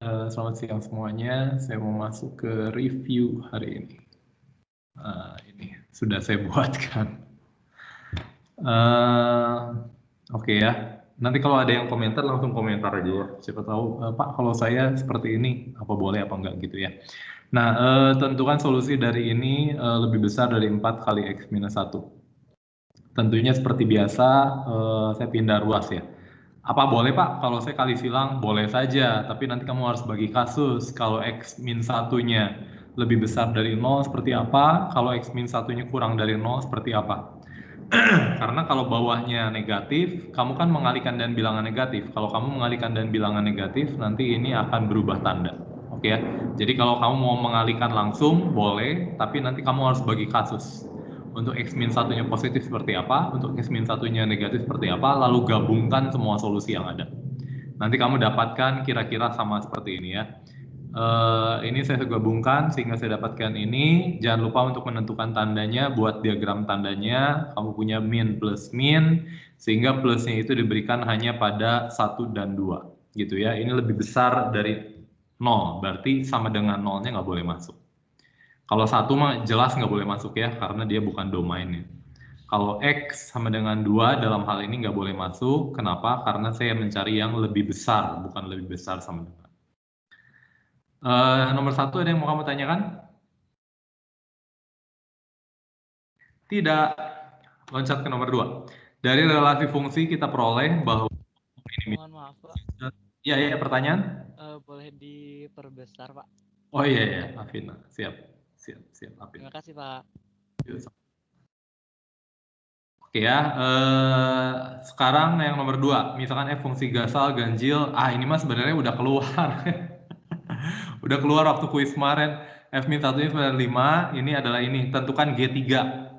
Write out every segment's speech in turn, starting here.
Selamat siang semuanya. Saya mau masuk ke review hari ini. Ini sudah saya buatkan. Oke ya. Nanti kalau ada yang komentar langsung komentar aja ya. Siapa tahu, Pak, kalau saya seperti ini, apa boleh apa enggak gitu ya. Nah, tentukan solusi dari ini lebih besar dari 4 kali X minus 1. Tentunya seperti biasa, saya pindah ruas ya. Apa boleh Pak, kalau saya kali silang? Boleh saja, tapi nanti kamu harus bagi kasus. Kalau X min 1-nya lebih besar dari 0 seperti apa? Kalau X min 1-nya kurang dari 0 seperti apa? Karena kalau bawahnya negatif, kamu kan mengalihkan dan bilangan negatif. Kalau kamu mengalihkan dan bilangan negatif, nanti ini akan berubah tanda. Oke ya. Jadi kalau kamu mau mengalihkan langsung, boleh, tapi nanti kamu harus bagi kasus. Untuk X min 1-nya positif seperti apa, untuk X min 1-nya negatif seperti apa, lalu gabungkan semua solusi yang ada. Nanti kamu dapatkan kira-kira sama seperti ini ya. Ini saya gabungkan sehingga saya dapatkan ini. Jangan lupa untuk menentukan tandanya, buat diagram tandanya. Kamu punya min plus min, sehingga plusnya itu diberikan hanya pada 1 dan 2. Gitu ya, ini lebih besar dari 0, berarti sama dengan 0-nya nggak boleh masuk. Kalau 1 mah jelas nggak boleh masuk ya, karena dia bukan domainnya. Kalau X sama dengan 2 dalam hal ini nggak boleh masuk. Kenapa? Karena saya mencari yang lebih besar, bukan lebih besar sama dengan. Nomor 1 ada yang mau kamu tanyakan? Tidak. Loncat ke nomor 2. Dari relasi fungsi kita peroleh bahwa ini. Mohon maaf Pak. Ya, pertanyaan? Boleh diperbesar Pak? Oh iya, Afina. Siap, Afina. Terima kasih Pak. Oke ya, sekarang yang nomor 2, misalkan F fungsi Gasal ganjil, ini mah sebenarnya udah keluar. Udah keluar waktu kuis kemarin. F-1-nya 95, ini adalah ini, tentukan G3.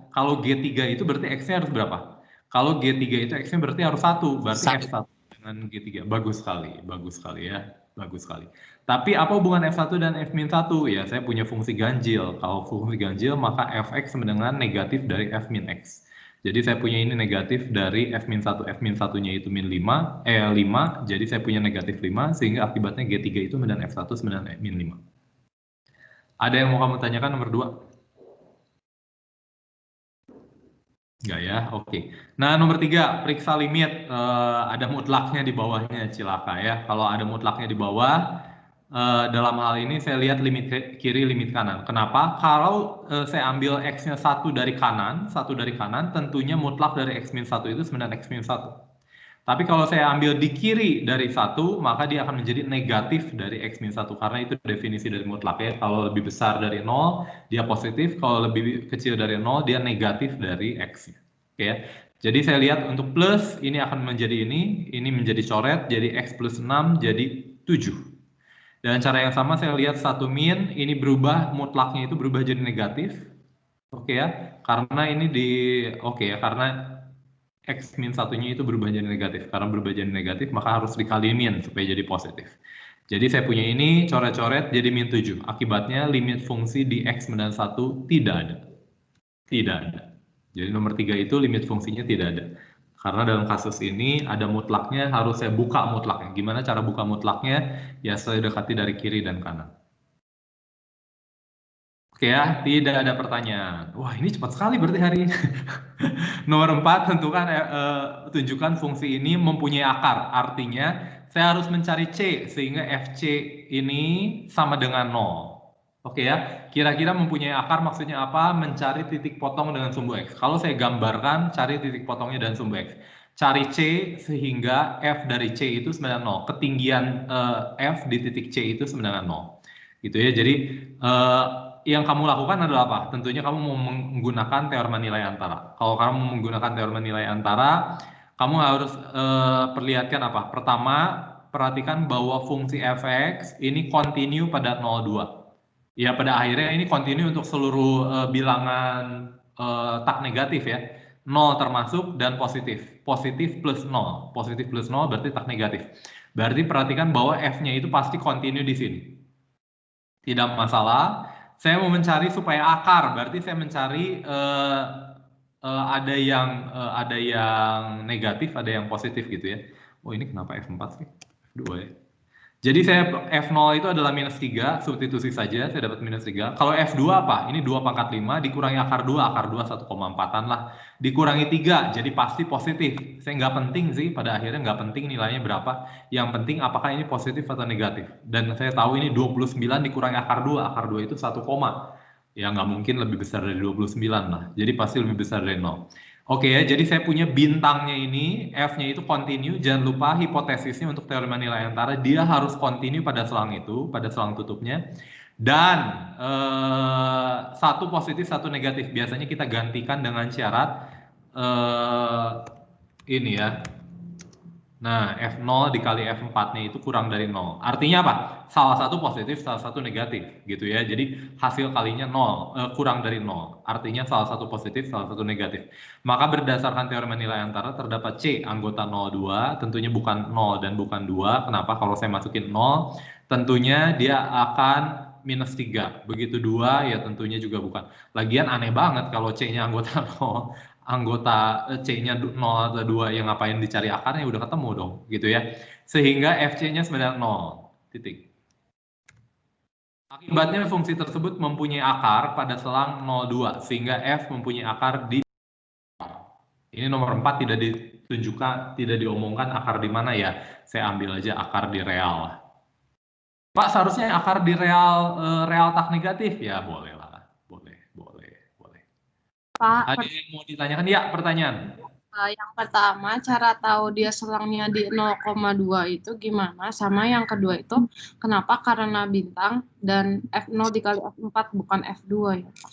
Kalau G3 itu berarti X-nya harus berapa? Kalau G3 itu X-nya berarti harus 1, berarti F1 dengan G3. Bagus sekali ya, bagus sekali. Tapi apa hubungan F1 dan F-1? Ya, saya punya fungsi ganjil. Kalau fungsi ganjil, maka Fx sama dengan negatif dari F-X. Jadi saya punya ini negatif dari F-1. F-1-nya itu min 5, 5. Jadi saya punya negatif 5, sehingga akibatnya G3 itu dan F1 sama dengan min 5. Ada yang mau kamu tanyakan nomor 2? Enggak ya, oke. Nah, nomor 3, periksa limit. Ada mutlaknya di bawahnya, cilaka ya. Kalau ada mutlaknya di bawah, dalam hal ini saya lihat limit kiri, limit kanan. Kenapa? Kalau saya ambil X-nya 1 dari kanan, tentunya mutlak dari X min 1 itu sebenarnya X min 1. Tapi kalau saya ambil di kiri dari 1, maka dia akan menjadi negatif dari X min 1. Karena itu definisi dari mutlak ya. Kalau lebih besar dari 0, dia positif. Kalau lebih kecil dari 0, dia negatif dari X. Oke ya. Jadi saya lihat untuk plus, ini akan menjadi ini menjadi coret, jadi X plus 6 jadi 7. Dan cara yang sama saya lihat 1 min, ini berubah, mutlaknya itu berubah jadi negatif. Oke ya. Karena ini karena X min 1-nya itu berubah jadi negatif. Karena berubah jadi negatif, maka harus dikali min supaya jadi positif. Jadi saya punya ini, coret-coret jadi min 7. Akibatnya limit fungsi di X min 1 tidak ada. Tidak ada. Jadi nomor 3 itu limit fungsinya tidak ada. Karena dalam kasus ini ada mutlaknya, harus saya buka mutlaknya. Gimana cara buka mutlaknya? Ya saya dekati dari kiri dan kanan. Oke ya, tidak ada pertanyaan. Wah, ini cepat sekali berarti hari ini. Nomor 4, tunjukkan fungsi ini mempunyai akar. Artinya, saya harus mencari C, sehingga FC ini sama dengan 0. Oke ya, kira-kira mempunyai akar maksudnya apa? Mencari titik potong dengan sumbu X. Kalau saya gambarkan, cari titik potongnya dan sumbu X. Cari C sehingga F dari C itu sama dengan 0. Ketinggian F di titik C itu sama dengan 0. Gitu ya, jadi yang kamu lakukan adalah apa? Tentunya kamu mau menggunakan teorema nilai antara. Kalau kamu menggunakan teorema nilai antara, kamu harus perlihatkan apa? Pertama, perhatikan bahwa fungsi f(x) ini kontinu pada 0,2. Ya, pada akhirnya ini kontinu untuk seluruh bilangan tak negatif ya. 0 termasuk dan positif. Positif plus 0. Positif plus 0 berarti tak negatif. Berarti perhatikan bahwa f-nya itu pasti kontinu di sini. Tidak masalah. Saya mau mencari supaya akar, berarti saya mencari ada yang negatif, ada yang positif gitu ya. Oh, ini kenapa F4 sih? F2 ya. Jadi saya F0 itu adalah minus 3, substitusi saja, saya dapat minus 3. Kalau F2 apa? Ini 2 pangkat 5, dikurangi akar 2 1,4-an lah. Dikurangi 3, jadi pasti positif. Saya nggak penting sih, pada akhirnya nggak penting nilainya berapa. Yang penting apakah ini positif atau negatif. Dan saya tahu ini 29 dikurangi akar 2 itu 1, ya nggak mungkin lebih besar dari 29 lah. Jadi pasti lebih besar dari 0. Oke ya, jadi saya punya bintangnya ini, F-nya itu continue, jangan lupa hipotesisnya untuk teorema nilai antara, dia harus continue pada selang itu, pada selang tutupnya, dan satu positif, satu negatif. Biasanya kita gantikan dengan syarat ini ya. Nah, F0 dikali F4-nya itu kurang dari 0. Artinya apa? Salah satu positif, salah satu negatif, gitu ya. Jadi hasil kalinya 0, kurang dari 0. Artinya salah satu positif, salah satu negatif. Maka berdasarkan teorema nilai antara terdapat C anggota 0,2, tentunya bukan 0 dan bukan 2. Kenapa? Kalau saya masukin 0, tentunya dia akan minus 3. Begitu 2, ya tentunya juga bukan. Lagian aneh banget kalau C-nya anggota 0. Anggota C-nya 0 atau 2 yang ngapain dicari akarnya udah ketemu dong gitu ya. Sehingga FC-nya sebenarnya 0 titik. Akibatnya fungsi tersebut mempunyai akar pada selang 0,2 sehingga F mempunyai akar di ini nomor 4 tidak ditunjukkan, tidak diomongkan akar di mana ya. Saya ambil aja akar di real. Pak, seharusnya akar di real tak negatif ya, boleh lah. Boleh. Pak, Ada yang mau ditanyakan? Ya, pertanyaan. Yang pertama, cara tahu dia selangnya di 0,2 itu gimana? Sama yang kedua itu, kenapa? Karena bintang dan F0 dikali F4 bukan F2 ya, Pak?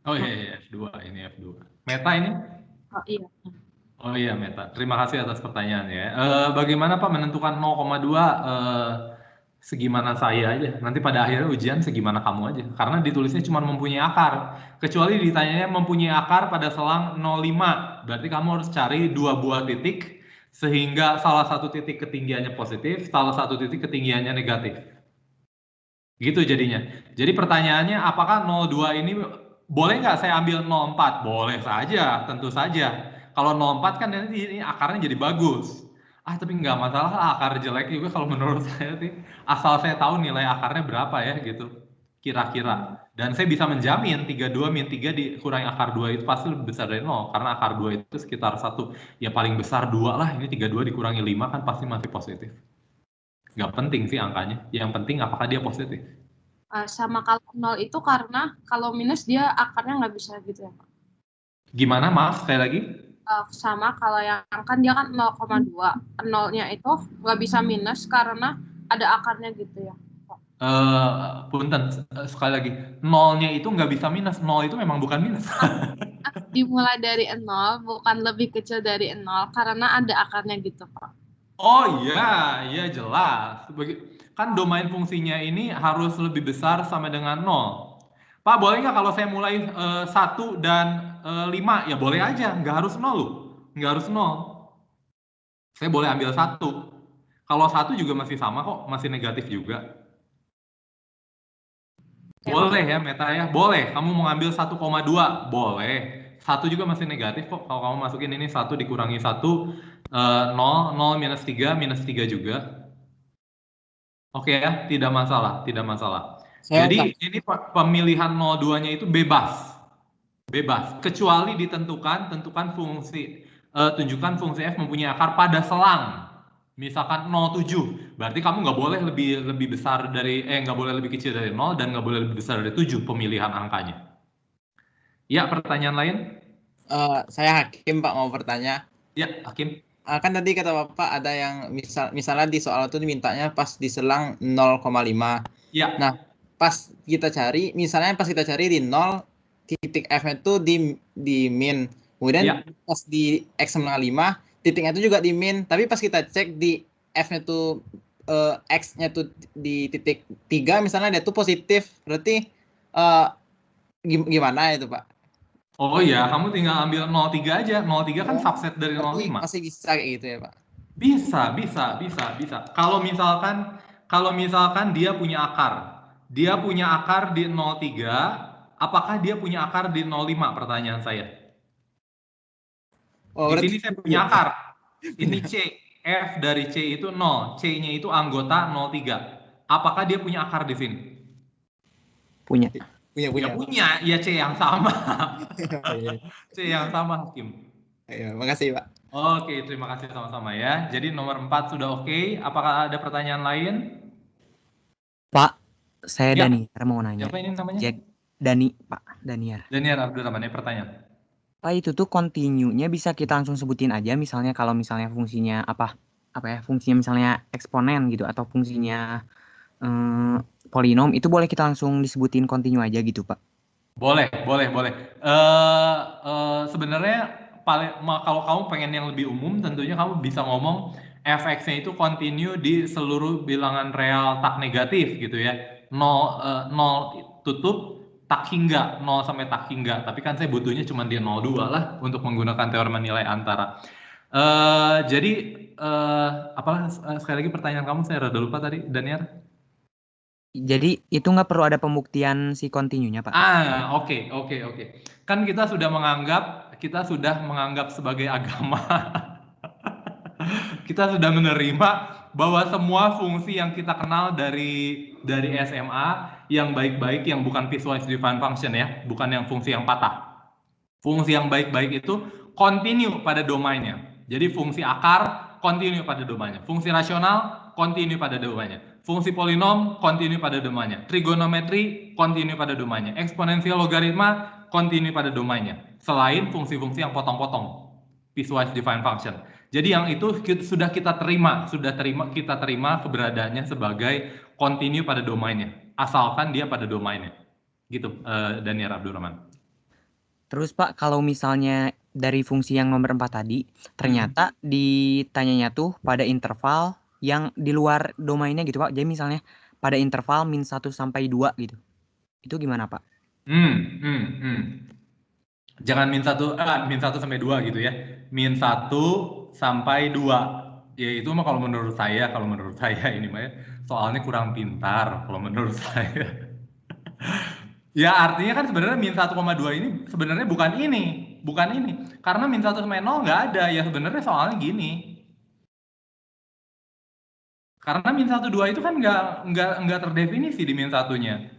Oh iya, F2, ini F2. Meta ini? Oh iya. Oh iya, Meta. Terima kasih atas pertanyaannya. Bagaimana Pak menentukan 0,2? Segimana saya aja. Nanti pada akhirnya ujian segimana kamu aja. Karena ditulisnya cuma mempunyai akar. Kecuali ditanyanya mempunyai akar pada selang 0,5. Berarti kamu harus cari 2 buah titik sehingga salah satu titik ketinggiannya positif, salah satu titik ketinggiannya negatif. Gitu jadinya. Jadi pertanyaannya apakah 0,2 ini boleh nggak saya ambil 0,4? Boleh saja, tentu saja. Kalau 0,4 kan nanti ini akarnya jadi bagus. Tapi nggak masalah akar jelek juga kalau menurut saya sih. Asal saya tahu nilai akarnya berapa ya gitu. Kira-kira. Dan saya bisa menjamin 32 min 3 dikurangi akar 2 itu pasti lebih besar dari 0. Karena akar 2 itu sekitar 1. Ya paling besar 2 lah. Ini 32 dikurangi 5 kan pasti masih positif. Nggak penting sih angkanya. Yang penting apakah dia positif. Sama kalau 0 itu karena kalau minus dia akarnya nggak bisa gitu ya, Pak? Gimana, maaf, sekali lagi? Sama kalau yang kan dia kan 0,2. 0-nya itu nggak bisa minus karena ada akarnya gitu ya. Punten, sekali lagi. 0-nya itu nggak bisa minus. 0 itu memang bukan minus. Dimulai dari 0, bukan lebih kecil dari 0 karena ada akarnya gitu, Pak. Oh iya jelas. Kan domain fungsinya ini harus lebih besar sama dengan 0. Pak, boleh nggak kalau saya mulai 1 dan 5? Ya boleh aja, nggak harus 0 loh. Nggak harus 0. Saya boleh ambil 1. Kalau 1 juga masih sama kok, masih negatif juga. Boleh ya, Meta ya. Boleh. Kamu mau ngambil 1,2? Boleh. 1 juga masih negatif kok. Kalau kamu masukin ini 1 dikurangi 1, 0, 0 minus 3 juga. Oke ya, tidak masalah. Jadi ini pemilihan 0,2-nya itu bebas. Kecuali tentukan fungsi, tunjukkan fungsi f mempunyai akar pada selang. Misalkan 0,7, berarti kamu nggak boleh lebih besar dari, nggak boleh lebih kecil dari 0 dan nggak boleh lebih besar dari 7 pemilihan angkanya. Ya, pertanyaan lain? Saya Hakim, Pak, mau bertanya. Ya, Hakim. Kan tadi kata Bapak ada yang misalnya di soal itu dimintanya pas di selang 0,5. Ya. Nah, pas kita cari di 0, titik F-nya itu di min. Kemudian pas di X-5, titiknya itu juga di min. Tapi pas kita cek di F-nya itu X-nya itu di titik 3 misalnya dia tuh positif. Berarti gimana itu, Pak? Oh iya, kamu tinggal ambil 0,3 aja. 0,3 kan subset dari 0,5. Masih bisa kayak gitu ya, Pak? Bisa. Kalau misalkan dia punya akar di 0,3, apakah dia punya akar di 0,5? Pertanyaan saya. Di sini saya punya akar. Ini C. F dari C itu 0, C-nya itu anggota 03. Apakah dia punya akar di sini? Punya. Punya, ya C yang sama. Iya. C yang sama, Hakim. Iya, makasih Pak. Oke, terima kasih sama-sama ya. Jadi nomor 4 sudah oke. Apakah ada pertanyaan lain? Pak, saya Ya. Daniar mau nanya. Siapa ini namanya? Pak Daniar. Daniar Abdurrahman, ini pertanyaan. Pak, itu tuh continue-nya bisa kita langsung sebutin aja, misalnya kalau misalnya fungsinya apa ya, fungsinya misalnya eksponen gitu atau fungsinya polinom, itu boleh kita langsung disebutin continue aja gitu, Pak. Boleh. Sebenarnya kalau kamu pengen yang lebih umum, tentunya kamu bisa ngomong fx-nya itu continue di seluruh bilangan real tak negatif gitu ya. 0 tutup tak hingga, 0 sampai tak hingga. Tapi kan saya butuhnya cuma di 0,2 lah untuk menggunakan teorema nilai antara. Jadi sekali lagi pertanyaan kamu saya rada lupa tadi, Daniar. Jadi itu nggak perlu ada pembuktian si continue-nya, Pak? Oke. Kan kita sudah menganggap sebagai agama. Kita sudah menerima bahwa semua fungsi yang kita kenal dari SMA yang baik-baik, yang bukan piecewise defined function ya, bukan yang fungsi yang patah. Fungsi yang baik-baik itu continue pada domainnya. Jadi fungsi akar continue pada domainnya. Fungsi rasional continue pada domainnya. Fungsi polinom continue pada domainnya. Trigonometri continue pada domainnya. Eksponensial logaritma continue pada domainnya. Selain fungsi-fungsi yang potong-potong, piecewise defined function. Jadi yang itu sudah kita terima keberadaannya sebagai continue pada domainnya, asalkan dia pada domainnya. Gitu, Daniar Abdurrahman. Terus Pak, kalau misalnya dari fungsi yang nomor 4 tadi, ternyata ditanyanya tuh pada interval yang di luar domainnya gitu Pak. Jadi misalnya pada interval min 1 sampai 2 gitu. Itu gimana Pak? Jangan min 1 sampai 2 gitu ya. Min 1 sampai 2. Ya itu mah kalau menurut saya ini mah ya, soalnya kurang pintar kalau menurut saya. Ya artinya kan sebenarnya min 1,2 ini sebenarnya bukan ini. Karena min 1 sampai 0 nggak ada, ya sebenarnya soalnya gini. Karena min 1, 2 itu kan nggak terdefinisi di min 1-nya.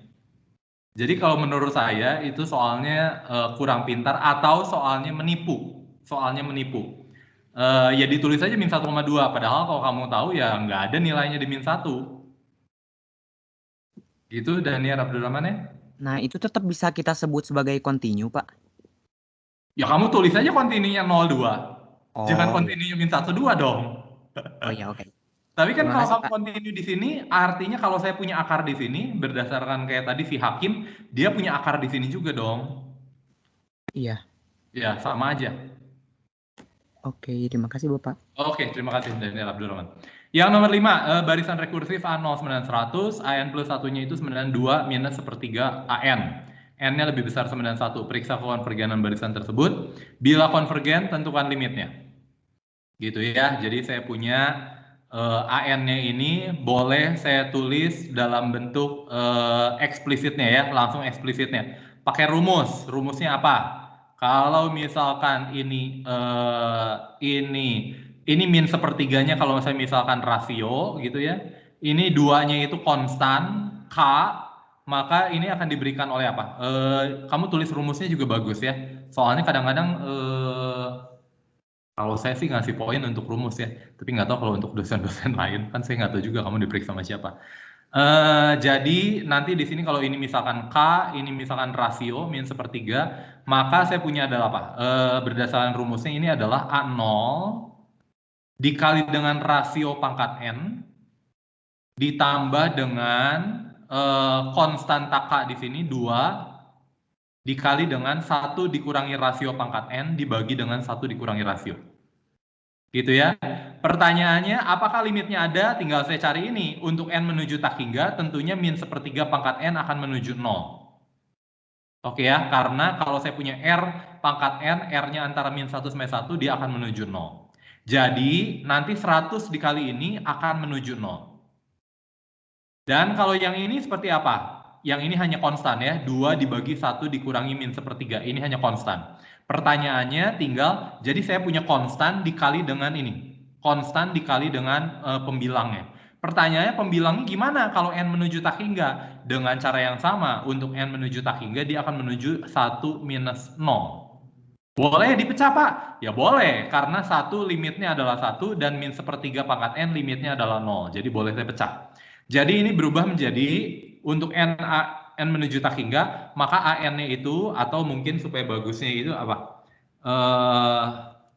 Jadi kalau menurut saya itu soalnya kurang pintar atau soalnya menipu. Ya ditulis aja min 1,2, padahal kalau kamu tahu ya nggak ada nilainya di min 1. Gitu Daniar Abdurrahman ya? Nah, itu tetap bisa kita sebut sebagai continue, Pak. Ya kamu tulis aja continue-nya 0,2. Jangan continue min 1,2 dong. Oh ya, oke. Tapi kan kalau kamu continue di sini, artinya kalau saya punya akar di sini, berdasarkan kayak tadi si Hakim, dia punya akar di sini juga dong. Iya. Ya, sama aja. Oke, terima kasih Bapak. Oke, terima kasih Daniel Abdurrahman. Yang nomor 5, barisan rekursif A0 9100, AN plus 1-nya itu 92 minus sepertiga AN. N-nya lebih besar 91, periksa konvergenan barisan tersebut. Bila konvergen, tentukan limitnya. Gitu ya, jadi saya punya AN-nya ini boleh saya tulis dalam bentuk eksplisitnya ya, langsung eksplisitnya. Pakai rumusnya apa? Kalau misalkan ini min sepertiganya kalau saya misalkan rasio gitu ya, ini 2-nya itu konstan K, maka ini akan diberikan oleh apa? Kamu tulis rumusnya juga bagus ya, soalnya kadang-kadang kalau saya sih ngasih poin untuk rumus ya, tapi nggak tahu kalau untuk dosen-dosen lain, kan saya nggak tahu juga kamu diperiksa sama siapa. Jadi nanti di sini kalau ini misalkan K, ini misalkan rasio min sepertiga, maka saya punya adalah apa? Berdasarkan rumusnya ini adalah A0 dikali dengan rasio pangkat N ditambah dengan konstanta K di sini 2 dikali dengan 1 dikurangi rasio pangkat N dibagi dengan 1 dikurangi rasio. Gitu ya. Pertanyaannya, apakah limitnya ada? Tinggal saya cari ini. Untuk N menuju tak hingga, tentunya min sepertiga pangkat N akan menuju 0. Oke ya, karena kalau saya punya R pangkat N, R-nya antara min 1 sampai 1, dia akan menuju 0. Jadi, nanti 100 dikali ini akan menuju 0. Dan kalau yang ini seperti apa? Yang ini hanya konstan ya, 2 dibagi 1 dikurangi min sepertiga, ini hanya konstan. Pertanyaannya tinggal, jadi saya punya konstan dikali dengan ini. konstan dikali dengan pembilangnya. Pertanyaannya pembilangnya gimana kalau n menuju tak hingga? Dengan cara yang sama, untuk n menuju tak hingga dia akan menuju 1 minus 0. Boleh dipecah Pak? Ya boleh, karena 1 limitnya adalah 1 dan min sepertiga pangkat n limitnya adalah 0. Jadi boleh saya pecah. Jadi ini berubah menjadi untuk n menuju tak hingga, maka an-nya itu, atau mungkin supaya bagusnya itu apa?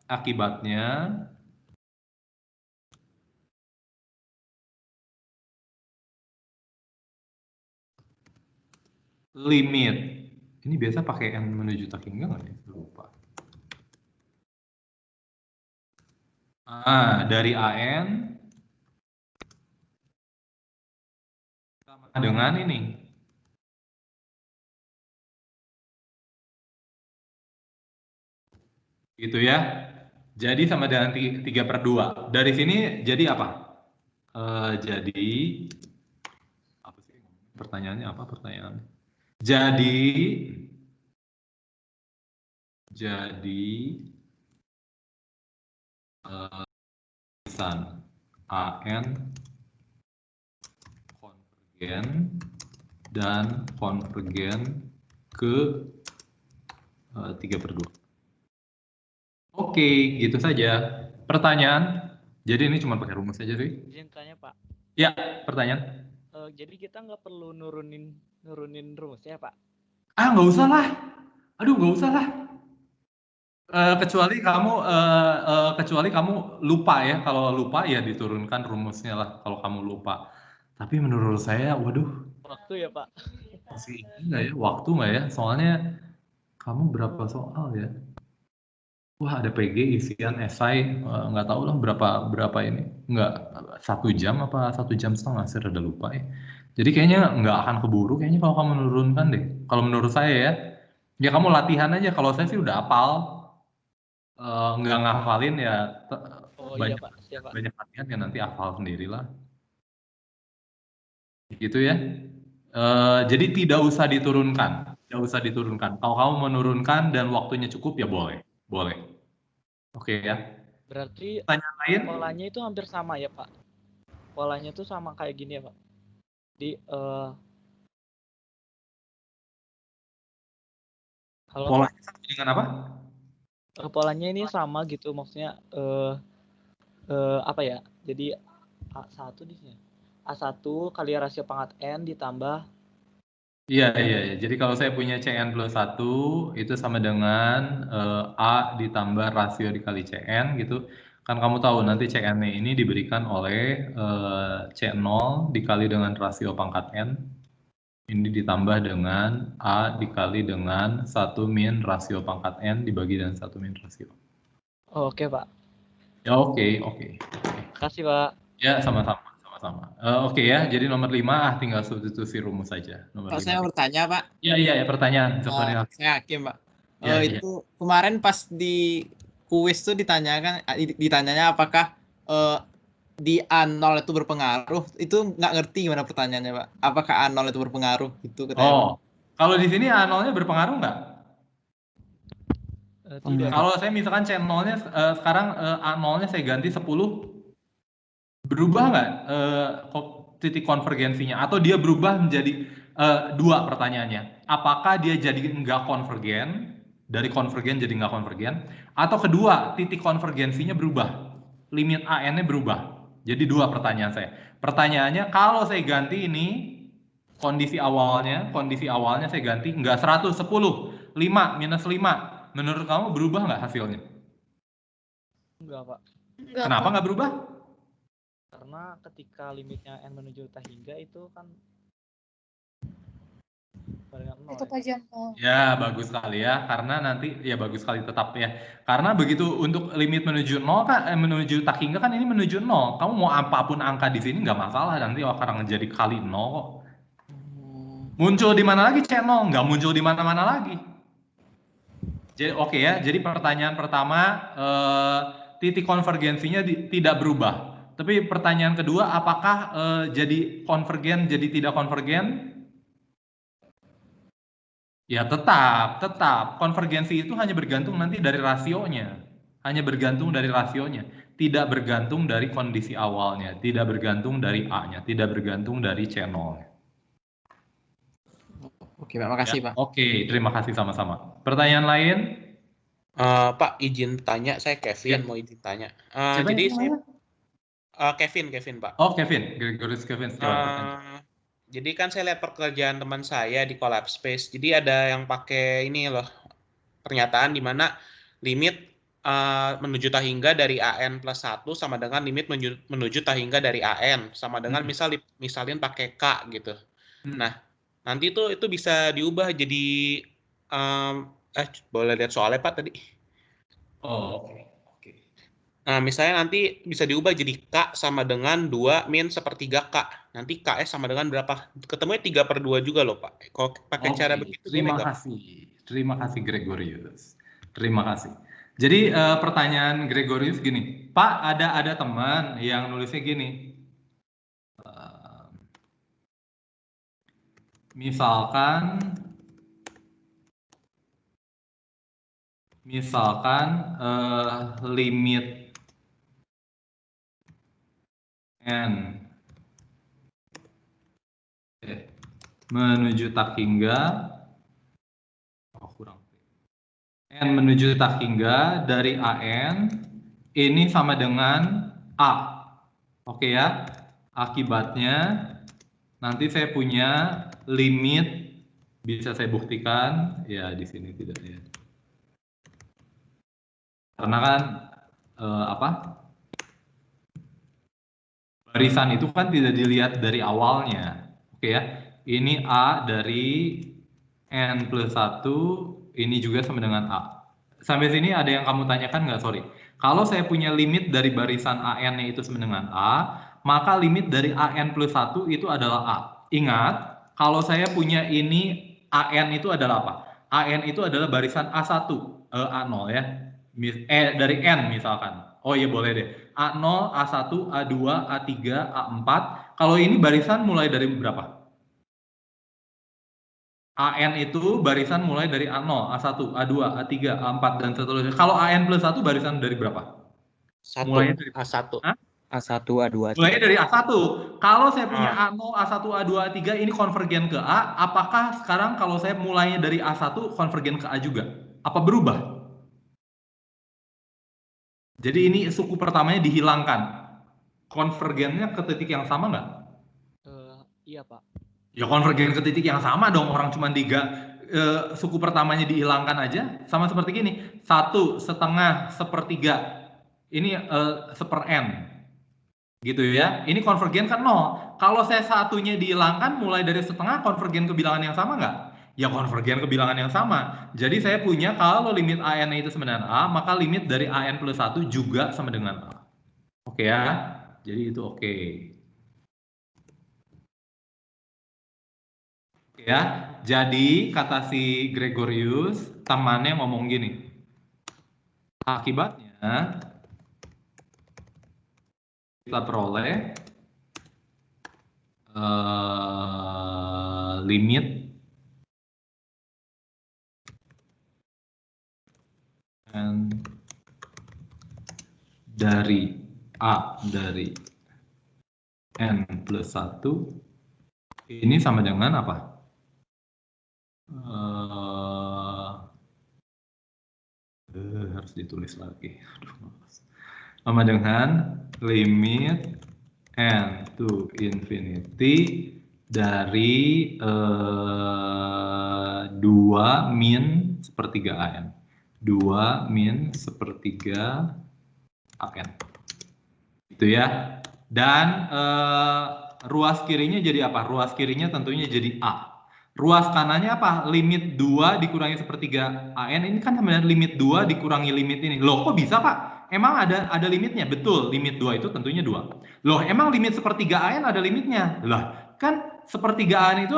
Akibatnya limit. Ini biasa pakai n menuju tak hingga nggak ya? Lupa. Dari an sama dengan ini. Gitu ya. Jadi sama dengan 3/2. Dari sini jadi apa? Jadi apa sih? Pertanyaannya apa pertanyaannya? Jadi tulisan an konvergen dan konvergen ke 3/2. Oke, gitu saja. Pertanyaan? Jadi ini cuma pakai rumus aja sih. Izin tanya Pak. Ya, pertanyaan. Jadi kita nggak perlu nurunin rumusnya Pak? Nggak usah lah. Aduh, nggak usah lah. Kecuali kamu lupa ya. Kalau lupa ya diturunkan rumusnya lah. Kalau kamu lupa. Tapi menurut saya, waduh. Waktu ya Pak? Masih enggak ya? Waktu nggak ya? Soalnya kamu berapa soal ya? Wah, ada PG isian esai, nggak tahu lah berapa ini. Nggak 1 jam apa 1 jam setengah, saya rada lupa ya. Jadi kayaknya nggak akan keburu kayaknya kalau kamu menurunkan deh. Kalau menurut saya ya, ya kamu latihan aja. Kalau saya sih udah hafal, nggak ngafalin ya. Iya Pak, siap Pak. Banyak latihan ya nanti hafal sendirilah. Gitu ya. Jadi tidak usah diturunkan. Tidak usah diturunkan. Kalau kamu menurunkan dan waktunya cukup ya boleh. Boleh. Oke ya. Berarti Pertanyaan lain? polanya itu hampir sama ya Pak? Polanya itu sama kayak gini ya Pak? Halo, Polanya sama dengan apa? polanya ini sama gitu, maksudnya apa ya? Jadi A1 di sini. A1 kali rasio pangkat n ditambah. Iya. Jadi kalau saya punya Cn plus 1 itu sama dengan A ditambah rasio dikali Cn gitu. Kan kamu tahu nanti Cn ini diberikan oleh C0 dikali dengan rasio pangkat n. Ini ditambah dengan A dikali dengan 1 min rasio pangkat n dibagi dengan 1 min rasio. Oke Pak. Ya oke. Kasih Pak. Ya sama-sama. Oke ya, jadi nomor 5 tinggal substitusi rumus saja. Kalau saya bertanya Pak. Iya pertanyaan. Saya Hakim Pak. Ya. Itu kemarin pas di kuis tuh ditanyanya apakah di A0 itu berpengaruh, itu nggak ngerti gimana pertanyaannya Pak. Apakah A0 itu berpengaruh? Itu katanya. Kalau di sini A0-nya berpengaruh nggak? Tidak. Kalau saya misalkan C0-nya sekarang A0-nya saya ganti 10, berubah nggak titik konvergensinya? Atau dia berubah menjadi 2 pertanyaannya? Apakah dia jadi nggak konvergen, dari konvergen jadi nggak konvergen? Atau kedua, titik konvergensinya berubah, limit AN-nya berubah? Jadi 2 pertanyaan saya. Pertanyaannya, kalau saya ganti ini, kondisi awalnya saya ganti nggak 110, 5 minus 5. Menurut kamu berubah nggak hasilnya? Enggak Pak. Kenapa nggak berubah? Karena ketika limitnya n menuju tak hingga itu kan itu pajam. Ya bagus sekali ya, karena nanti ya bagus sekali tetap ya. Karena begitu untuk limit menuju 0 kan menuju tak hingga kan ini menuju 0. Kamu mau apapun angka di sini nggak masalah, nanti akan jadi kali 0 kok. Muncul di mana lagi C0? Nggak muncul di mana-mana lagi. Jadi oke ya, jadi pertanyaan pertama titik konvergensinya tidak berubah. Tapi pertanyaan kedua, apakah jadi konvergen jadi tidak konvergen? Ya tetap. Konvergensi itu hanya bergantung nanti dari rasionya. tidak bergantung dari kondisi awalnya, tidak bergantung dari A-nya, tidak bergantung dari channel. Oke, Pak. Makasih, Pak. Oke, terima kasih sama-sama. Pertanyaan lain? Pak, izin tanya, saya Kevin, mau izin tanya. Jadi saya Kevin, Pak. Oh, Kevin, Gregorius Kevin. Jadi kan saya lihat pekerjaan teman saya di Collapse Space. Jadi ada yang pakai ini loh, pernyataan di mana limit menuju Tahingga dari AN plus 1 sama dengan limit menuju Tahingga dari AN sama dengan misalnya pakai K gitu. Nah, nanti itu bisa diubah jadi boleh lihat soalnya Pak tadi. Oh, oke. Nah, misalnya nanti bisa diubah jadi K sama dengan 2 min sepertiga K. Nanti KS sama dengan berapa? Ketemunya 3/2 juga loh, Pak. Kalau pakai cara begitu terima kasih Gregorius. Terima kasih. Jadi pertanyaan Gregorius gini, Pak, ada teman yang nulisnya gini. Misalkan limit N menuju Tahingga N menuju Tahingga dari AN ini sama dengan A. Oke ya. Akibatnya nanti saya punya limit, bisa saya buktikan ya, di sini tidak ya. Karena kan barisan itu kan tidak dilihat dari awalnya. Oke ya. Ini A dari N plus 1, ini juga sama dengan A. Sampai sini ada yang kamu tanyakan nggak? Sorry. Kalau saya punya limit dari barisan AN-nya itu sama dengan A, maka limit dari AN plus 1 itu adalah A. Ingat, kalau saya punya ini AN itu adalah apa? AN itu adalah barisan A1, A0 ya. Dari N misalkan. Oh iya boleh deh. A0, A1, A2, A3, A4. Kalau ini barisan mulai dari berapa? AN itu barisan mulai dari A0, A1, A2, A3, A4, dan seterusnya. Kalau AN plus 1 barisan dari berapa? Mulainya dari A1. A1, A2, A3. Mulainya dari A1. Kalau saya punya A0, A1, A2, A3 ini konvergen ke A, apakah sekarang kalau saya mulainya dari A1 konvergen ke A juga? Apa berubah? Jadi ini suku pertamanya dihilangkan. Konvergennya ke titik yang sama nggak? Iya, Pak. Ya konvergen ke titik yang sama dong, orang cuma suku pertamanya dihilangkan aja, sama seperti gini, 1/2, 1/3, ini 1/n, gitu ya. Ini konvergen kan 0. Kalau saya satunya dihilangkan, mulai dari 1/2 konvergen ke bilangan yang sama nggak? Ya konvergen ke bilangan yang sama. Jadi saya punya kalau limit AN itu sama dengan A, maka limit dari AN plus 1 juga sama dengan A. Oke ya, jadi itu oke. Ya, jadi kata si Gregorius, temannya ngomong gini. Akibatnya kita peroleh limit dari A dari N plus 1 ini sama dengan apa? Harus ditulis lagi. Sama dengan limit N to infinity dari 2 min sepertiga AN. 2 min sepertiga AN. Itu ya. Dan ruas kirinya jadi apa? Ruas kirinya tentunya jadi A. Ruas kanannya apa? Limit 2 dikurangi sepertiga AN ini kan sama dengan limit 2 dikurangi limit ini. Loh, kok bisa, Pak? Emang ada limitnya? Betul, limit 2 itu tentunya 2. Loh, emang limit sepertiga AN ada limitnya? Lah, kan sepertiga AN itu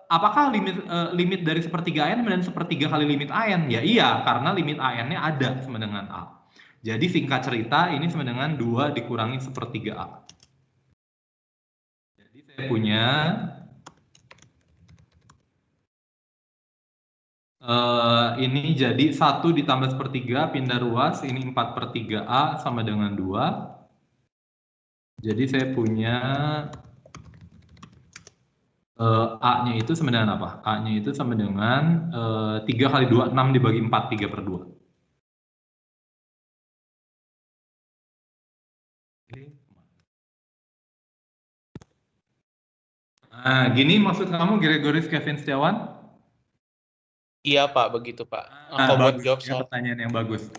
apakah limit dari sepertiga AN dan sepertiga kali limit AN? Ya iya, karena limit AN-nya ada sama dengan A. Jadi singkat cerita ini sama dengan 2 dikurangi sepertiga A. Jadi saya punya Ini jadi 1 ditambah 1/3 pindah ruas, ini 4/3A sama dengan 2. Jadi saya punya A-nya itu sama dengan apa? A-nya itu sama dengan 3 kali 2, 6 dibagi 4, 3/2. Nah, gini maksud kamu Gregoris Kevin Setiawan? Iya Pak, begitu Pak. Nah, bagus, ya, pertanyaan yang bagus.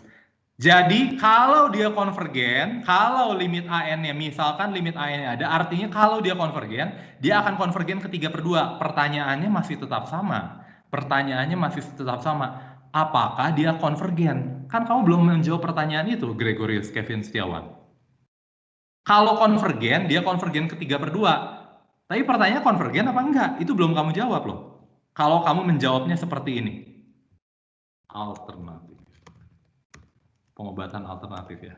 Jadi kalau dia konvergen, kalau limit AN-nya, misalkan limit AN-nya ada, artinya kalau dia konvergen, dia akan konvergen ke 3/2. Pertanyaannya masih tetap sama. Apakah dia konvergen? Kan kamu belum menjawab pertanyaan itu, Gregorius Kevin Setiawan. Kalau konvergen, dia konvergen ke 3/2. Tapi pertanyaannya konvergen apa enggak? Itu belum kamu jawab loh. Kalau kamu menjawabnya seperti ini. Alternatif. Pengobatan alternatif ya.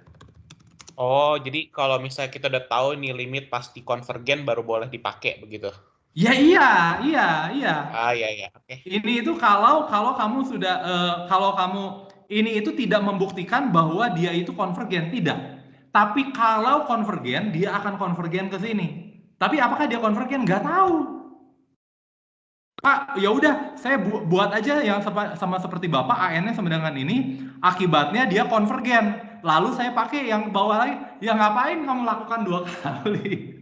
Oh, jadi kalau misalnya kita udah tahu nih limit pasti konvergen baru boleh dipakai begitu. Ya iya. Ah iya. Oke. Ini itu kalau kamu sudah kalau kamu ini itu tidak membuktikan bahwa dia itu konvergen, tidak. Tapi kalau konvergen, dia akan konvergen ke sini. Tapi apakah dia konvergen? Nggak tahu. Pak, ya udah, saya buat aja yang sama seperti Bapak, AN-nya sama dengan ini, akibatnya dia konvergen. Lalu saya pakai yang bawah lagi. Ya ngapain kamu lakukan 2 kali?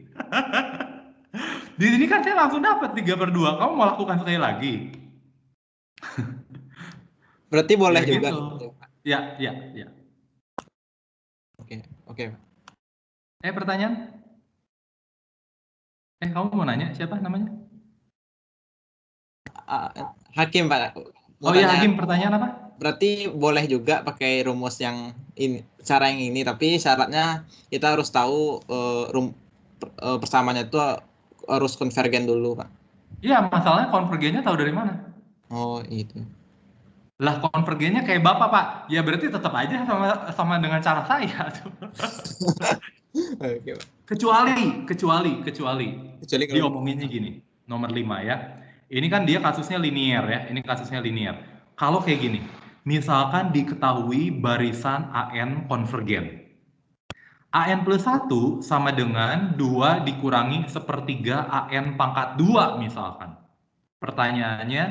Di sini kan saya langsung dapat 3/2. Kamu mau lakukan sekali lagi? Berarti boleh ya juga. Gitu. Ya. Oke. Pertanyaan? Kamu mau nanya siapa namanya? Hakim Pak. Hakim, pertanyaan apa? Berarti boleh juga pakai rumus yang ini, cara yang ini, tapi syaratnya kita harus tahu persamaannya itu harus konvergen dulu Pak. Iya, masalahnya konvergennya tahu dari mana? Oh itu. Lah konvergennya kayak Bapak Pak, ya berarti tetap aja sama dengan cara saya. Oke, Pak. Kecuali diomonginnya kalau gini, nomor 5 ya. Ini kan dia kasusnya linear ya, Kalau kayak gini, misalkan diketahui barisan AN konvergen. AN plus 1 sama dengan 2 dikurangi 1/3 AN pangkat 2 misalkan. Pertanyaannya,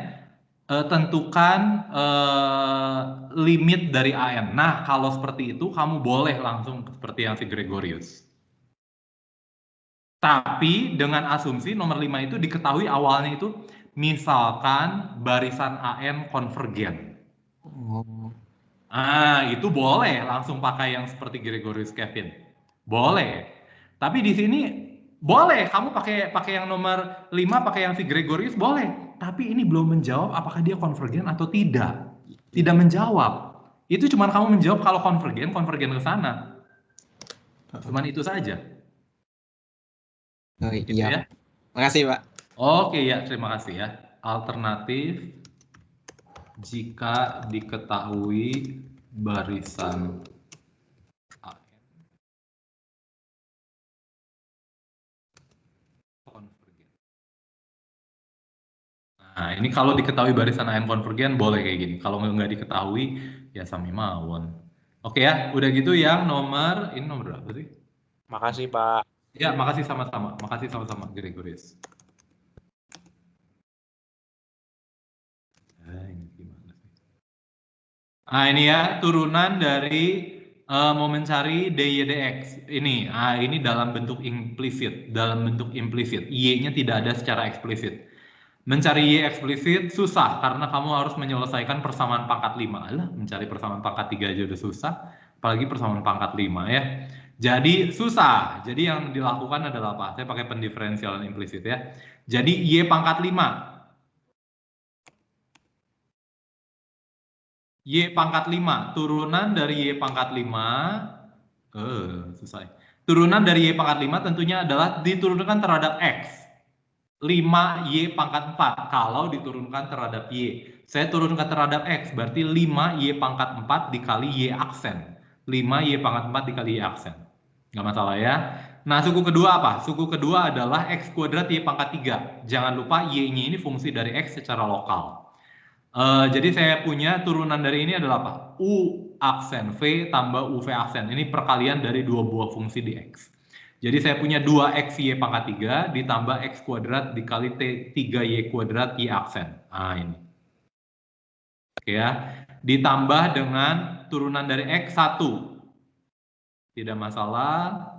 tentukan limit dari AN. Nah, kalau seperti itu, kamu boleh langsung seperti yang si Gregorius. Tapi dengan asumsi nomor 5 itu diketahui awalnya itu, misalkan barisan AN konvergen. Itu boleh langsung pakai yang seperti Gregorius Kevin. Boleh. Tapi di sini boleh kamu pakai yang nomor 5, pakai yang si Gregorius boleh. Tapi ini belum menjawab apakah dia konvergen atau tidak. Tidak menjawab. Itu cuma kamu menjawab kalau konvergen ke sana. Cuman itu saja. Gitu iya. Ya. Makasih Pak. Oke ya, terima kasih ya. Alternatif jika diketahui barisan AN konvergen. Nah, ini kalau diketahui barisan AN konvergen boleh kayak gini. Kalau nggak diketahui, ya sami mawon. Oke ya, udah gitu yang ini nomor berapa sih? Makasih Pak. Ya, makasih sama-sama. Gregorius. Ini ya turunan dari mau mencari DY/dx ini. Ini dalam bentuk implisit, Y-nya tidak ada secara eksplisit. Mencari Y eksplisit susah karena kamu harus menyelesaikan persamaan pangkat 5. Alah, mencari persamaan pangkat 3 aja udah susah, apalagi persamaan pangkat 5 ya. Jadi susah. Jadi yang dilakukan adalah apa? Saya pakai pendiferensialan implisit ya. Jadi Y pangkat 5. Y pangkat 5, turunan dari Y pangkat 5, susah. Turunan dari Y pangkat 5 tentunya adalah diturunkan terhadap X. 5Y pangkat 4, kalau diturunkan terhadap Y. Saya turunkan terhadap X, berarti 5Y pangkat 4 dikali Y aksen. 5Y pangkat 4 dikali Y aksen. Nggak masalah ya. Nah, suku kedua apa? Suku kedua adalah X kuadrat Y pangkat 3. Jangan lupa Y-nya ini fungsi dari X secara lokal. Jadi saya punya turunan dari ini adalah apa? U aksen V tambah UV aksen. Ini perkalian dari dua buah fungsi di X. Jadi saya punya 2xy pangkat 3 ditambah x kuadrat dikali 3y kuadrat y aksen. Nah ini. Oke ya. Ditambah dengan turunan dari x 1. Tidak masalah.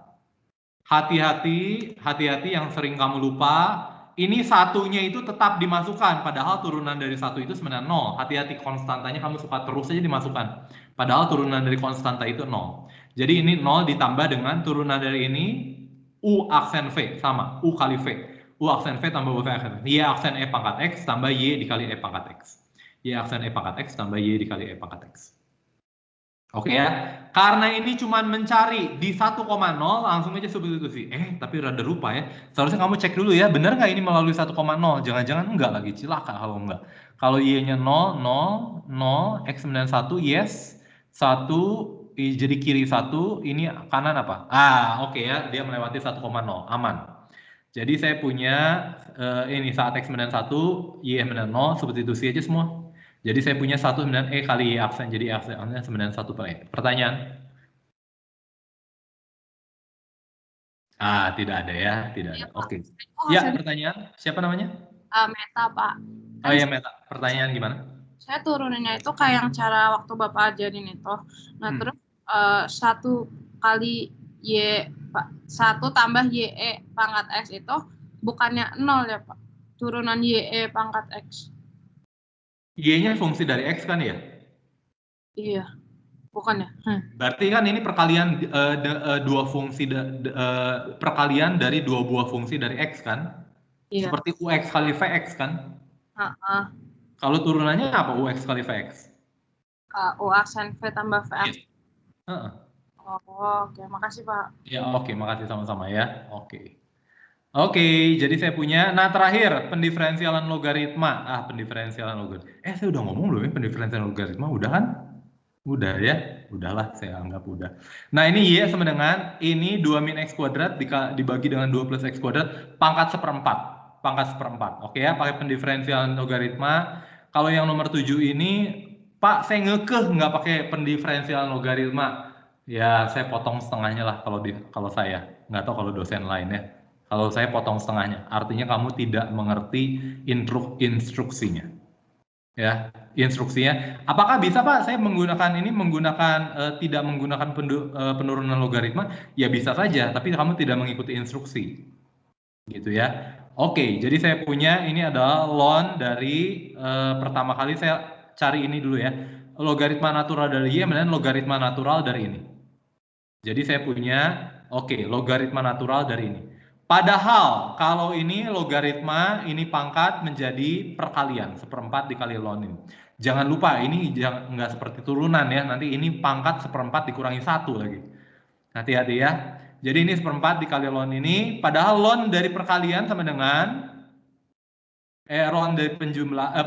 Hati-hati yang sering kamu lupa. Ini satunya itu tetap dimasukkan, padahal turunan dari satu itu sebenarnya 0. Hati-hati, konstantanya kamu suka terus aja dimasukkan. Padahal turunan dari konstanta itu 0. Jadi ini 0 ditambah dengan turunan dari ini, U aksen V, sama, U kali V. U aksen V tambah U aksen V. Y aksen E pangkat X tambah Y dikali E pangkat X. Y aksen E pangkat X tambah Y dikali E pangkat X. Oke ya, karena ini cuma mencari di 1,0 langsung aja substitusi. Tapi rada lupa ya. Seharusnya kamu cek dulu ya, benar nggak ini melalui 1,0? Jangan-jangan enggak lagi, cilaka kalau enggak. Kalau Y-nya 0, 0, 0, X91, yes. 1, jadi kiri 1, ini kanan apa? Oke ya, dia melewati 1,0, aman. Jadi saya punya ini saat X91, Y-nya 0, substitusi aja semua. Jadi saya punya 1 E kali Y aksen, jadi aksennya 91 per E. Pertanyaan? Tidak ada ya, tidak ada. Oke. Ya, pertanyaan. Siapa namanya? Meta, Pak. Oh ya, Meta. Pertanyaan gimana? Saya turuninnya itu kayak yang cara waktu Bapak ajarin itu. Nah, terus 1 kali Y, Pak. 1 tambah YE pangkat X itu bukannya 0 ya, Pak? Turunan YE pangkat X. Y-nya fungsi dari X kan ya? Iya, bukan ya? Berarti kan ini perkalian dua fungsi perkalian dari dua buah fungsi dari X kan? Iya. Seperti UX kali VX kan? Kalau turunannya apa UX kali VX? U aksen V tambah VX. Iya. Oke, makasih Pak. Ya oke, makasih sama-sama ya. Oke, jadi saya punya. Nah terakhir pendiferensialan logaritma. Pendiferensialan logaritma. Saya udah ngomong belum ya pendiferensialan logaritma? Udah kan? Udah ya? Udahlah, saya anggap udah. Nah ini Y sama dengan ini 2 min X kuadrat dibagi dengan 2 plus X kuadrat pangkat seperempat. Pangkat seperempat. Oke ya, pakai pendiferensialan logaritma. Kalau yang nomor 7 ini, Pak saya ngekeh nggak pakai pendiferensialan logaritma. Ya saya potong setengahnya lah kalau saya. Nggak tahu kalau dosen lain ya. Kalau saya potong setengahnya, artinya kamu tidak mengerti instruksinya. Ya, instruksinya. Apakah bisa Pak saya menggunakan tidak menggunakan penurunan logaritma? Ya bisa saja, tapi kamu tidak mengikuti instruksi. Gitu ya. Oke, jadi saya punya ini adalah ln dari pertama kali saya cari ini dulu ya. Logaritma natural dari Y dan logaritma natural dari ini. Jadi saya punya logaritma natural dari ini. Padahal kalau ini logaritma, ini pangkat menjadi perkalian, seperempat dikali ln ini. Jangan lupa ini nggak seperti turunan ya, nanti ini pangkat seperempat dikurangi 1 lagi. Hati-hati ya. Jadi ini seperempat dikali ln ini, padahal ln dari perkalian sama dengan ln dari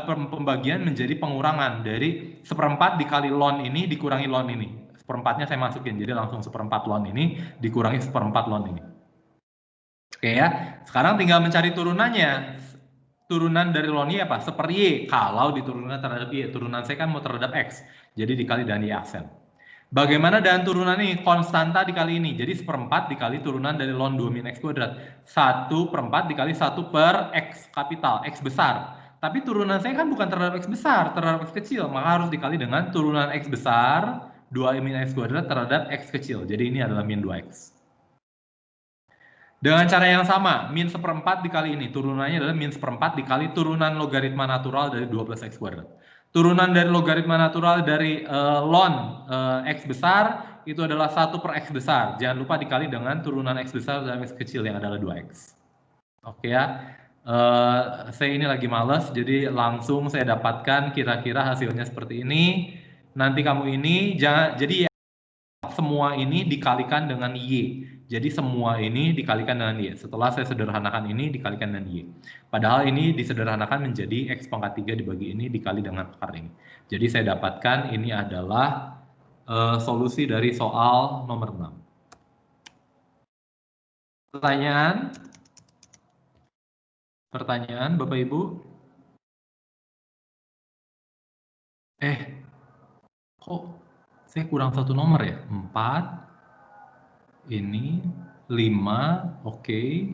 pembagian menjadi pengurangan dari seperempat dikali ln ini dikurangi ln ini. Seperempatnya saya masukin, jadi langsung seperempat ln ini dikurangi seperempat ln ini. Oke ya, sekarang tinggal mencari turunannya. Turunan dari ln Y apa? Seper Y. Kalau diturunkan terhadap Y, turunan saya kan mau terhadap X. Jadi dikali dengan Y aksen. Bagaimana dengan turunan ini? Konstanta dikali ini. Jadi seperempat dikali turunan dari ln 2 min X kuadrat. 1/4 dikali 1 per X kapital, X besar. Tapi turunan saya kan bukan terhadap X besar, terhadap X kecil. Maka harus dikali dengan turunan X besar, 2 min X kuadrat terhadap X kecil. Jadi ini adalah min 2X. Dengan cara yang sama, min seperempat dikali ini. Turunannya adalah min seperempat dikali turunan logaritma natural dari 2 plus X kuadrat. Turunan dari logaritma natural dari ln X besar itu adalah 1 per X besar. Jangan lupa dikali dengan turunan X besar dan X kecil yang adalah 2X. Oke ya. Saya ini lagi males, jadi langsung saya dapatkan kira-kira hasilnya seperti ini. Nanti kamu ini, jadi semua ini dikalikan dengan Y. Jadi semua ini dikalikan dengan Y. Setelah saya sederhanakan ini dikalikan dengan Y. Padahal ini disederhanakan menjadi X pangkat 3 dibagi ini dikali dengan akar ini. Jadi saya dapatkan ini adalah solusi dari soal nomor 6. Pertanyaan? Pertanyaan Bapak Ibu? Kok saya kurang satu nomor ya? 4, ini 5, oke.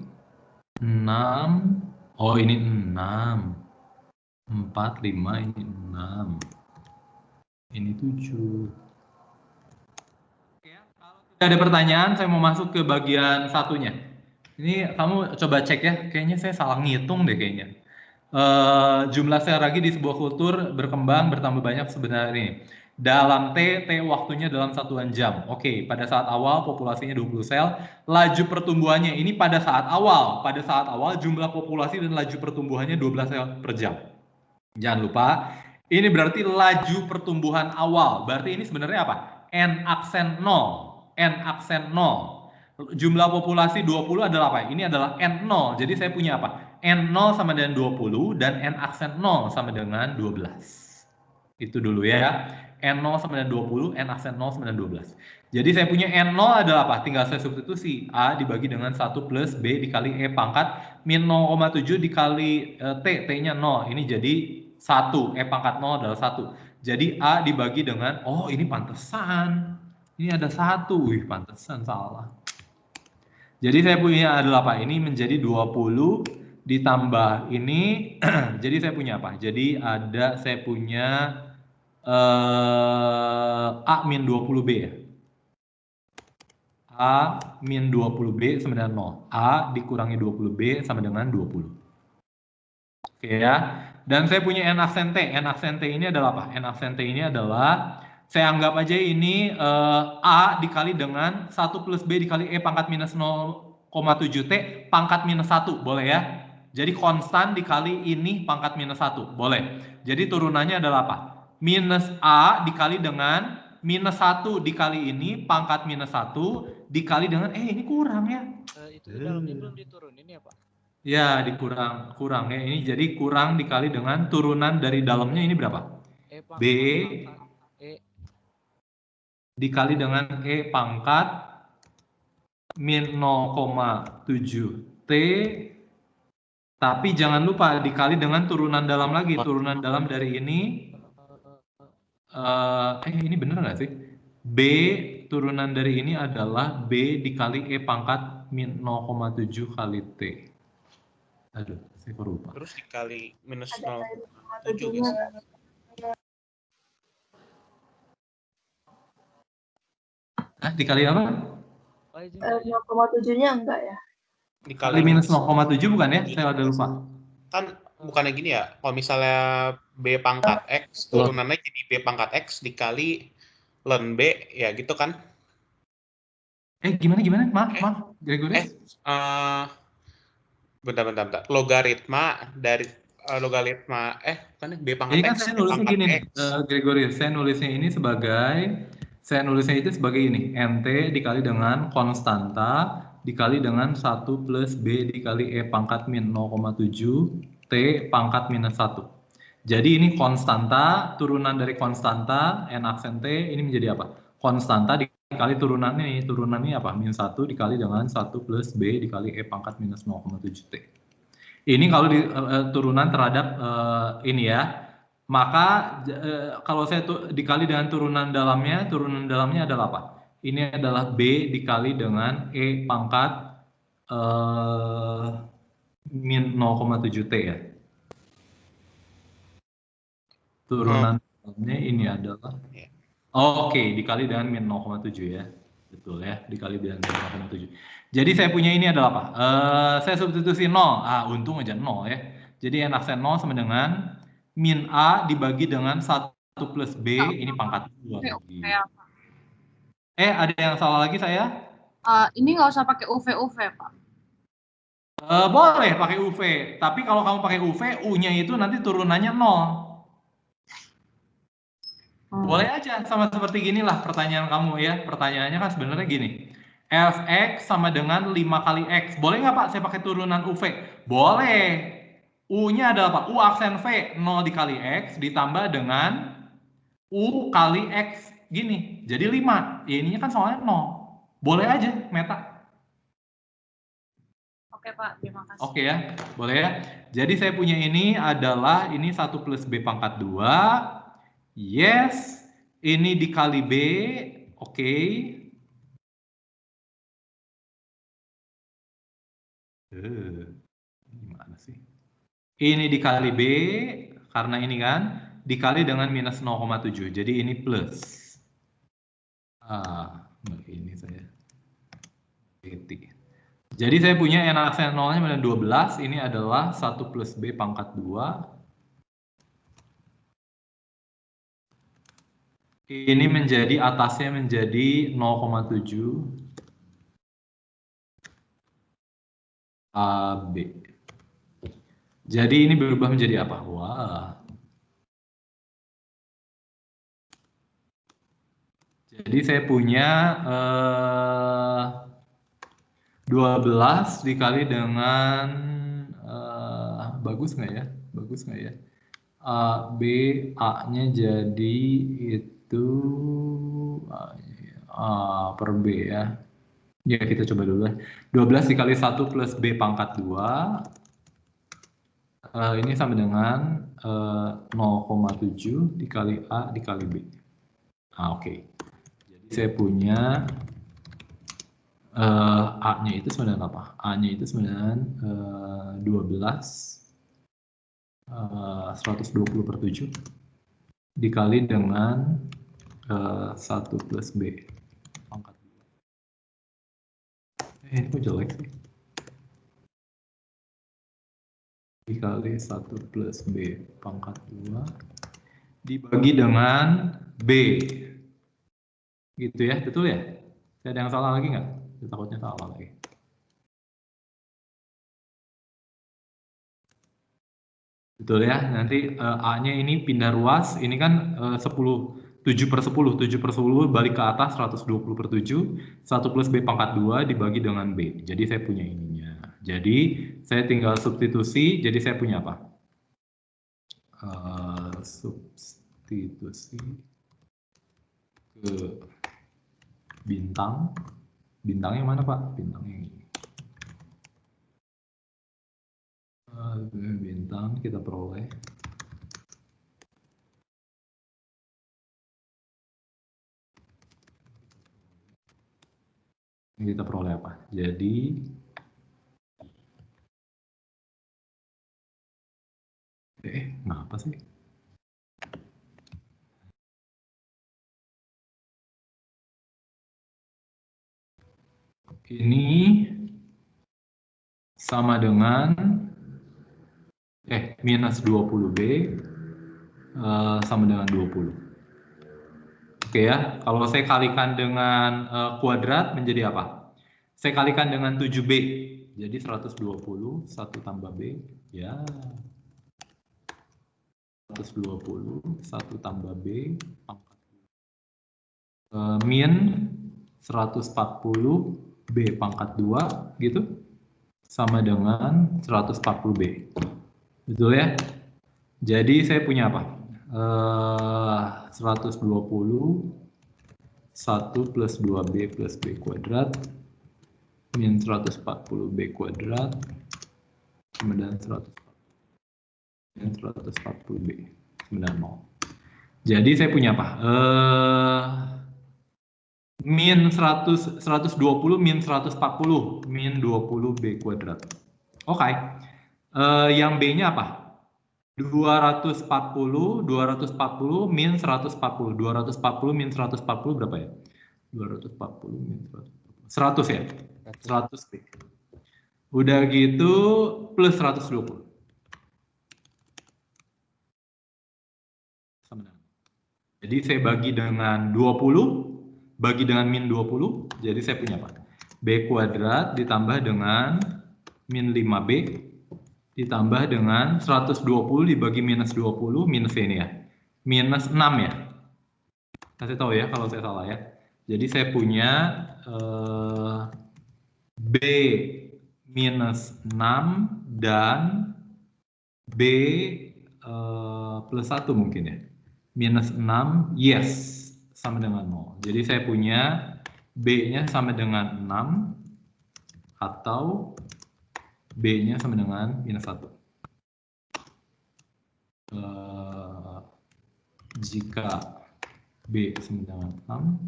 6, oh ini 6. 4, 5, ini 6. Ini 7. Oke ya, kalau tidak ada pertanyaan, saya mau masuk ke bagian satunya. Ini kamu coba cek ya, kayaknya saya salah ngitung deh kayaknya. Jumlah sel ragi di sebuah kultur berkembang bertambah banyak sebenarnya ini. Dalam T waktunya dalam satuan jam. Oke, pada saat awal populasinya 20 sel, laju pertumbuhannya ini pada saat awal. Pada saat awal jumlah populasi dan laju pertumbuhannya 12 sel per jam. Jangan lupa, ini berarti laju pertumbuhan awal. Berarti ini sebenarnya apa? N aksen 0. N aksen 0. Jumlah populasi 20 adalah apa? Ini adalah N0. Jadi saya punya apa? N0 sama dengan 20 dan N aksen 0 sama dengan 12. Itu dulu ya. N0 sama dengan 20, N aksen 0 sama dengan 12. Jadi saya punya N0 adalah apa? Tinggal saya substitusi. A dibagi dengan 1 plus B dikali E pangkat min 0,7 dikali T. T-nya 0. Ini jadi 1. E pangkat 0 adalah 1. Jadi A dibagi dengan, oh ini pantesan. Ini ada 1. Wih, pantesan salah. Jadi saya punya adalah apa? Ini menjadi 20 ditambah ini. Jadi saya punya apa? Jadi ada saya punya A min 20B ya. A min 20B sama dengan 0. A dikurangi 20B sama dengan 20. Oke ya. Dan saya punya N aksen T. N aksen T ini adalah apa? N aksen T ini adalah, saya anggap aja ini A dikali dengan 1 plus B dikali E pangkat minus 0,7 T pangkat minus 1. Boleh ya? Jadi konstan dikali ini pangkat minus 1. Boleh. Jadi turunannya adalah apa? Minus A dikali dengan minus 1 dikali ini pangkat minus 1 dikali dengan ini kurang ya. Itu di dalamnya belum diturunin ya Pak? Ya kurang ya. Ini jadi kurang dikali dengan turunan dari dalamnya ini berapa? B dikali dengan E pangkat min 0,7 T. Tapi jangan lupa dikali dengan turunan dalam lagi. Turunan dalam dari ini ini bener nggak sih? B turunan dari ini adalah B dikali E pangkat min 0,7 kali T. Aduh, saya lupa. Terus dikali minus 0,7 gitu. Dikali apa? 0,7-nya enggak ya? Dikali minus 0,7 bukan ya? Saya udah lupa. Kan bukannya gini ya, kalau misalnya B pangkat X, turunannya jadi B pangkat X dikali ln B, ya gitu kan? Gimana? Maaf, Gregoris. Bentar. Logaritma dari logaritma kan B pangkat ini kan X. Saya nulisnya gini nih, Gregoris. Saya nulisnya ini sebagai ini, NT dikali dengan konstanta dikali dengan 1 plus B dikali E pangkat min 0,7 T pangkat minus 1. Jadi ini konstanta, turunan dari konstanta N aksen T ini menjadi apa? Konstanta dikali turunannya apa? Min 1 dikali dengan 1 plus B dikali E pangkat minus 0,7 T. Ini kalau di turunan terhadap ini ya. Maka kalau saya dikali dengan turunan dalamnya adalah apa? Ini adalah B dikali dengan E pangkat min 0,7 T ya. Turunan dalamnya ini adalah dikali dengan min 0,7 ya. Betul ya, dikali dengan min 0,7. Jadi saya punya ini adalah apa? Saya substitusi 0. Untung aja 0 ya. Jadi N aksen 0 sama dengan min A dibagi dengan 1 plus B, ini pangkat 2 lagi. Ada yang salah lagi saya? Ini nggak usah pakai UV, Pak. Boleh pakai UV, tapi kalau kamu pakai UV, U-nya itu nanti turunannya 0. Boleh aja, sama seperti ginilah pertanyaan kamu ya. Pertanyaannya kan sebenarnya gini. Fx sama dengan 5 kali X. Boleh nggak Pak saya pakai turunan UV? Boleh. U-nya adalah apa? U aksen V 0 dikali X ditambah dengan U kali X gini. Jadi 5. Ya ininya kan soalnya 0. Boleh aja, Meta. Oke Pak, terima kasih. Oke ya, boleh ya. Jadi saya punya ini adalah ini 1 plus B pangkat 2. Yes. Ini dikali B. Oke. Gimana sih? Ini dikali B, karena ini kan, dikali dengan minus 0,7. Jadi ini plus. Ini saya. Jadi saya punya N aksen 0-nya 12. Ini adalah 1 plus B pangkat 2. Ini menjadi, atasnya menjadi 0,7 AB. Jadi ini berubah menjadi apa? Wah. Jadi saya punya 12 dikali dengan bagus nggak ya? Bagus nggak ya? B, A-nya jadi itu A per B ya. Ya kita coba dulu. 12 dikali 1 plus B pangkat 2. Ini sama dengan 0,7 dikali A dikali B. Oke. Jadi saya punya A-nya itu sama dengan apa? A-nya itu sama dengan 12 120 per 7 dikali dengan 1 plus B pangkat 2. Ini kok jelek sih? Dikali 1 plus B pangkat 2 dibagi dengan B. Gitu ya, betul ya? Saya ada yang salah lagi nggak? Takutnya salah lagi. Betul ya, nanti A-nya ini pindah ruas, ini kan 7 per 10, 7 per 10 balik ke atas 120 per 7, 1 plus B pangkat 2 dibagi dengan B. Jadi saya punya ininya. Jadi saya tinggal substitusi, jadi saya punya apa? Substitusi ke bintang. Bintangnya mana Pak? Bintangnya ini. Bintang kita peroleh apa? Jadi ngapa sih? Ini sama dengan minus 20B sama dengan 20. Oke ya, kalau saya kalikan dengan kuadrat menjadi apa? Saya kalikan dengan 7B. Jadi 120, 1 tambah B, ya. 120, 1 tambah B, min 140 B pangkat 2, gitu. Sama dengan 140B. Betul ya? Jadi saya punya apa? 120 1 plus 2B plus B kuadrat min 140B kuadrat sama dengan 140B sama dengan 0. Jadi saya punya apa? Min 120 min 140 min 20B kuadrat. Oke. Yang B-nya apa? 240 min 140 min 140 berapa ya? 240 min 140 100 ya? 100 B. Udah gitu plus 120 sama dengan. Jadi saya bagi dengan 20 bagi dengan min 20, jadi saya punya apa? B kuadrat ditambah dengan min 5B ditambah dengan 120 dibagi minus 20, minus ini ya. Minus 6 ya. Kasih tahu ya kalau saya salah ya. Jadi saya punya B minus 6 dan B plus 1 mungkin ya. Minus 6, yes, sama dengan 0. Jadi saya punya B-nya sama dengan 6 atau B-nya sama dengan minus 1. jika B sama dengan 6,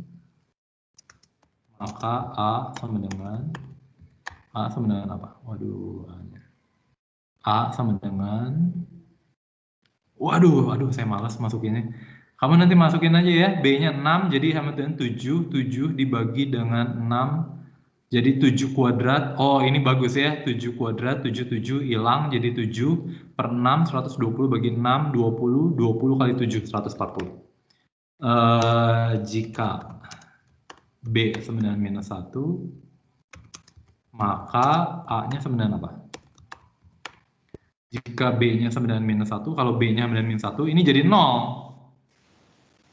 maka A sama dengan apa? Waduh, A sama dengan, waduh, saya malas masukinnya. Kamu nanti masukin aja ya, B-nya 6, jadi sama dengan 7 dibagi dengan 6, jadi 7 kuadrat. Oh, ini bagus ya, 7 kuadrat, 7 hilang, jadi 7 per 6, 120 bagi 6, 20 kali 7, 140. Jika B sama dengan minus 1, maka A-nya sama dengan apa? Jika B-nya sama dengan minus 1, kalau B-nya sama dengan minus 1, ini jadi 0.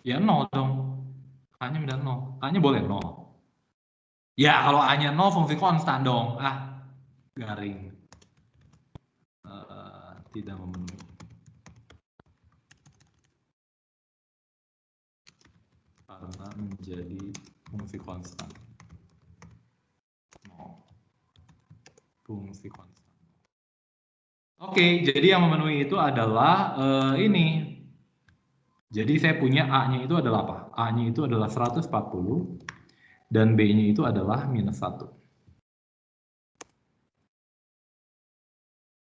Ya 0 dong. A-nya sama dengan 0. A-nya boleh 0. Ya, kalau A-nya 0, fungsi konstan dong. Garing. Tidak memenuhi. Karena menjadi fungsi konstan. 0. Fungsi konstan. Oke, jadi yang memenuhi itu adalah ini. Jadi saya punya A-nya itu adalah apa? A-nya itu adalah 140 dan B-nya itu adalah minus 1.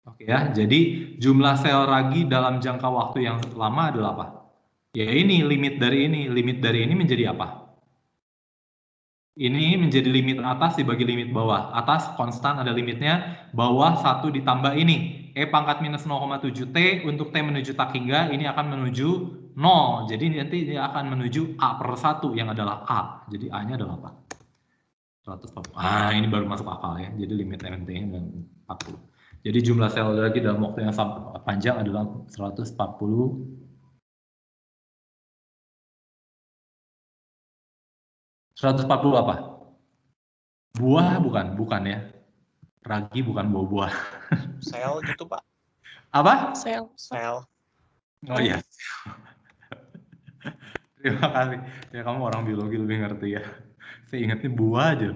Oke ya, jadi jumlah sel ragi dalam jangka waktu yang lama adalah apa? Ya ini, limit dari ini menjadi apa? Ini menjadi limit atas dibagi limit bawah. Atas konstan ada limitnya, bawah 1 ditambah ini. E pangkat minus 0,7T untuk T menuju tak hingga, ini akan menuju 0. Jadi nanti dia akan menuju A per 1 yang adalah A. Jadi A-nya adalah apa? 140. Ini baru masuk akal ya. Jadi limit MT-nya 40. Jadi jumlah sel lagi dalam waktu yang panjang adalah 140. 140 apa? Buah bukan ya. Ragi bukan buah-buah. Sel gitu, Pak. Apa? Sel. Oh iya. Terima kasih. Ya kamu orang biologi lebih ngerti ya. Saya ingatnya buah aja.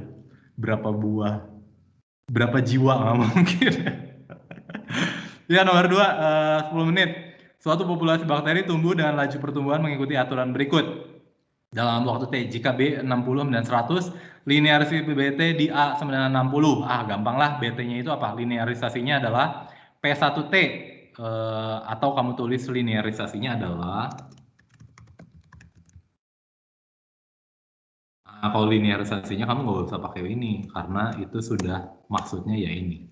Berapa buah? Berapa jiwa nggak mungkin. Ya nomor 2, 10 menit. Suatu populasi bakteri tumbuh dengan laju pertumbuhan mengikuti aturan berikut. Dalam waktu T, jika B 60 dan 100, linearisasi BT di A sama dengan 60. Gampang lah, BT-nya itu apa? Linearisasinya adalah P1T. Atau kamu tulis linearisasinya adalah, kalau linearisasinya kamu nggak usah pakai ini, karena itu sudah maksudnya ya ini.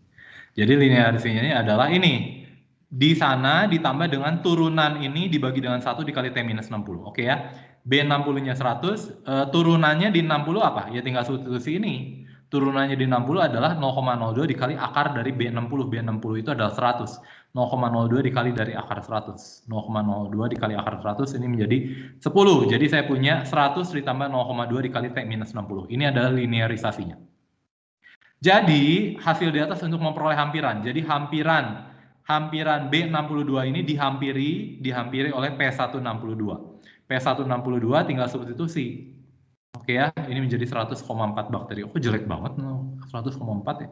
Jadi linearisasinya ini adalah ini. Di sana ditambah dengan turunan ini dibagi dengan 1 dikali T-60. Oke ya. B60-nya 100, turunannya di 60 apa? Ya tinggal substitusi ini. Turunannya di 60 adalah 0,02 dikali akar dari B60. B60 itu adalah 100. 0,02 dikali dari akar 100. 0,02 dikali akar 100 ini menjadi 10. Jadi saya punya 100 ditambah 0,2 dikali T-60. Ini adalah linearisasinya. Jadi hasil di atas untuk memperoleh hampiran. Jadi hampiran B62 ini dihampiri oleh P162. P162 tinggal substitusi. Oke ya, ini menjadi 100,4 bakteri. Jelek banget, 100,4 ya.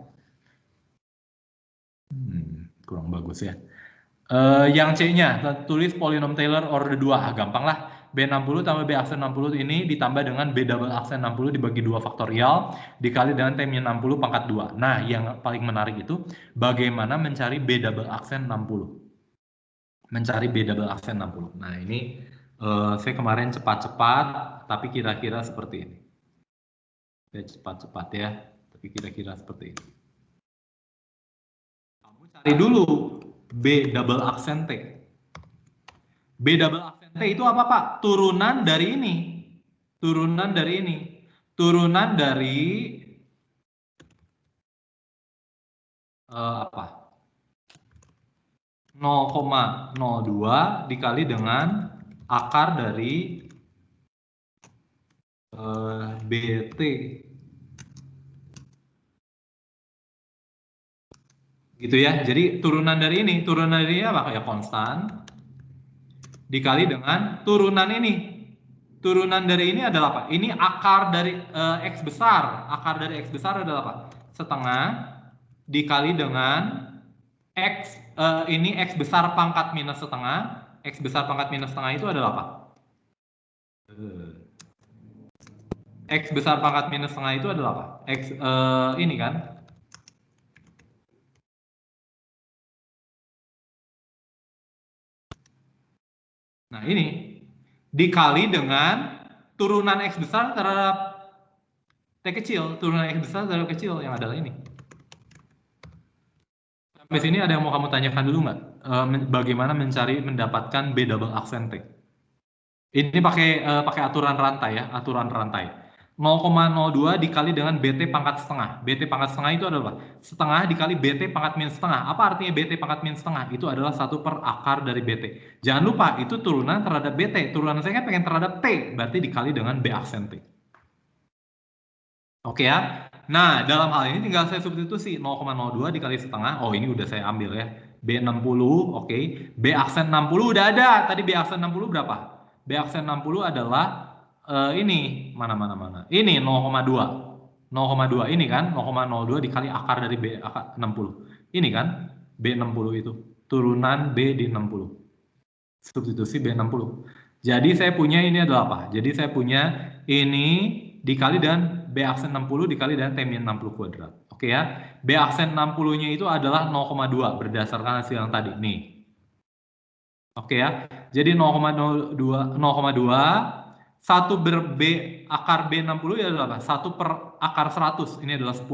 Kurang bagus ya. Yang C-nya, tulis polinom Taylor order 2. Gampang lah. B60 tambah B aksen 60 ini ditambah dengan B double aksen 60 dibagi 2 faktorial dikali dengan T-60 pangkat 2. Nah, yang paling menarik itu bagaimana mencari B double aksen 60. Mencari B double aksen 60. Nah, ini saya kemarin cepat-cepat, tapi kira-kira seperti ini. Saya cepat-cepat ya, tapi kira-kira seperti ini. Kamu cari dulu B double aksen T. B double aksen T itu apa Pak? Turunan dari ini. Turunan dari ini. Turunan dari apa? 0,02 dikali dengan akar dari BT. Gitu ya. Jadi turunan dari ini apa? Ya konstan dikali dengan turunan ini. Turunan dari ini adalah apa? Ini akar dari X besar. Akar dari X besar adalah apa? Setengah dikali dengan X, ini X besar pangkat minus setengah. X besar pangkat minus setengah itu adalah apa? X besar pangkat minus setengah itu adalah apa? X ini kan? Nah ini dikali dengan turunan X besar terhadap T kecil, turunan X besar terhadap kecil yang adalah ini. Sampai sini ada yang mau kamu tanyakan dulu nggak? Bagaimana mendapatkan B double aksen T? Ini pakai aturan rantai ya, aturan rantai. 0,02 dikali dengan BT pangkat setengah. BT pangkat setengah itu adalah setengah dikali BT pangkat min setengah. Apa artinya BT pangkat min setengah? Itu adalah 1 per akar dari BT. Jangan lupa, itu turunan terhadap BT. Turunan saya kan pengen terhadap T, berarti dikali dengan B aksen T. Oke ya. Nah, dalam hal ini tinggal saya substitusi 0,02 dikali setengah. Oh, ini udah saya ambil ya. B60, oke. B aksen 60 udah ada. Tadi B aksen 60 berapa? B aksen 60 adalah ini mana. Ini 0,2. 0,2 ini kan 0,02 dikali akar dari B akar 60. Ini kan B60 itu. Turunan B di 60. Substitusi B60. Jadi saya punya ini adalah apa? Jadi saya punya ini dikali dan B aksen 60 dikali dengan T-60 kuadrat. Oke ya. B aksen 60-nya itu adalah 0,2 berdasarkan hasil yang tadi. Nih. Oke ya. Jadi 0,2 1 ber B akar B60 ya adalah apa? 1 per akar 100. Ini adalah 10.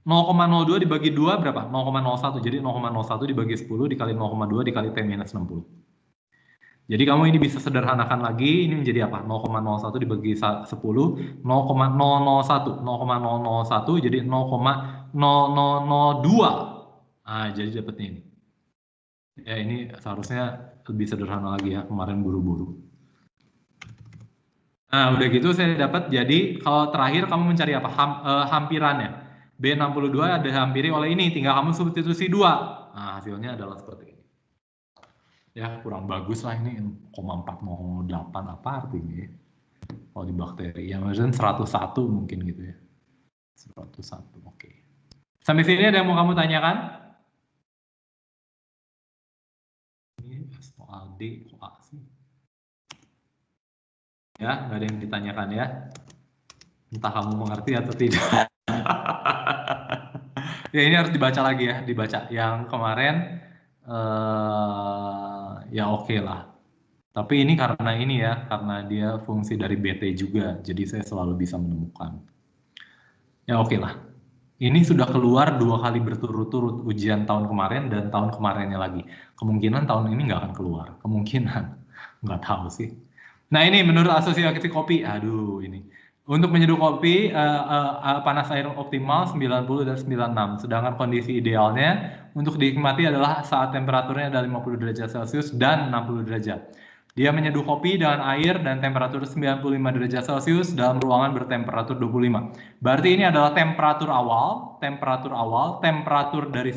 0,02 dibagi 2 berapa? 0,01. Jadi 0,01 dibagi 10 dikali 0,2 dikali T-60. Jadi kamu ini bisa sederhanakan lagi, ini menjadi apa? 0,01 dibagi 10, 0,001. 0,001 jadi 0,0002. Nah, jadi dapatnya ini. Ya, ini seharusnya lebih sederhana lagi ya, kemarin buru-buru. Nah, udah gitu saya dapat, jadi kalau terakhir kamu mencari apa? Hampirannya. B62 ada hampiri oleh ini, tinggal kamu substitusi 2. Nah, hasilnya adalah seperti ini. Ya kurang bagus lah ini 0,408 apa artinya ya kalau di bakteri ya maksudnya 101 mungkin gitu ya 101 oke. Sampai sini ada yang mau kamu tanyakan? Ini soal D kok A sih ya nggak ada yang ditanyakan ya entah kamu mengerti atau tidak. Ya ini harus dibaca lagi ya dibaca yang kemarin ya oke lah. Tapi ini karena ini ya, karena dia fungsi dari BT juga, jadi saya selalu bisa menemukan. Ya oke lah. Ini sudah keluar 2 kali berturut-turut ujian tahun kemarin dan tahun kemarinnya lagi. Kemungkinan tahun ini nggak akan keluar, kemungkinan. Nggak tahu sih. Nah ini menurut asosiasi kopi, aduh ini. Untuk menyeduh kopi, panas air optimal 90 dan 96. Sedangkan kondisi idealnya untuk dinikmati adalah saat temperaturnya ada 50 derajat Celcius dan 60 derajat. Dia menyeduh kopi dengan air dan temperatur 95 derajat Celcius dalam ruangan bertemperatur 25. Berarti ini adalah temperatur awal dari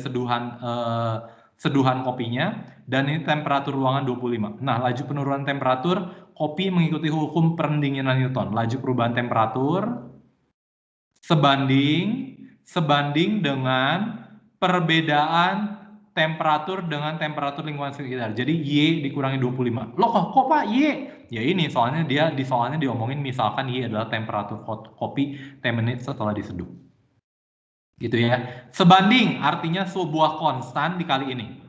seduhan kopinya, dan ini temperatur ruangan 25. Nah, laju penurunan temperatur kopi mengikuti hukum pendinginan Newton. Laju perubahan temperatur sebanding dengan perbedaan temperatur dengan temperatur lingkungan sekitar. Jadi Y dikurangi 25. Loh kok Pak Y? Ya ini soalnya soalnya diomongin misalkan Y adalah temperatur kopi 10 menit setelah diseduh. Gitu ya. Sebanding artinya sebuah konstan dikali ini.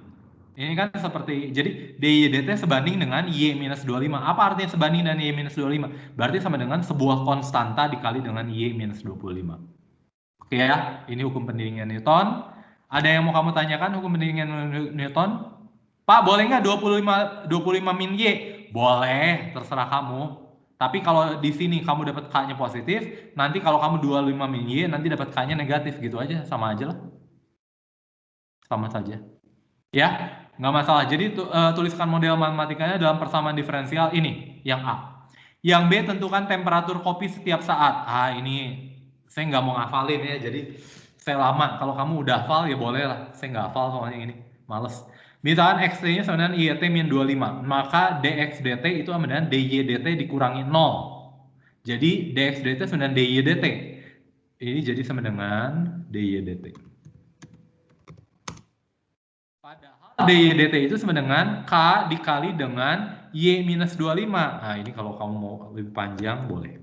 Ini kan seperti, jadi DY/dt sebanding dengan Y-25. Apa artinya sebanding dengan Y-25? Berarti sama dengan sebuah konstanta dikali dengan Y-25. Oke ya, ini hukum pendinginan Newton. Ada yang mau kamu tanyakan hukum pendinginan Newton? Pak, boleh nggak 25 min Y? Boleh, terserah kamu. Tapi kalau di sini kamu dapat K-nya positif, nanti kalau kamu 25 min Y, nanti dapat K-nya negatif. Gitu aja, sama aja lah. Sama saja. Ya, nggak masalah. Jadi tuliskan model matematikanya dalam persamaan diferensial ini, yang A. Yang B, tentukan temperatur kopi setiap saat. Ah, ini saya nggak mau ngafalin ya, jadi saya lama. Kalau kamu udah hafal ya boleh lah. Saya nggak hafal soalnya ini, males. Misalkan X-nya sama dengan IET-25, maka DX/dt itu sama dengan DY/dt dikurangi 0. Jadi DX/dt sama dengan DY/dt. Ini jadi sama dengan DY/dt. Padahal DY/DT itu sama dengan K dikali dengan Y minus 25. Nah, ini kalau kamu mau lebih panjang, boleh.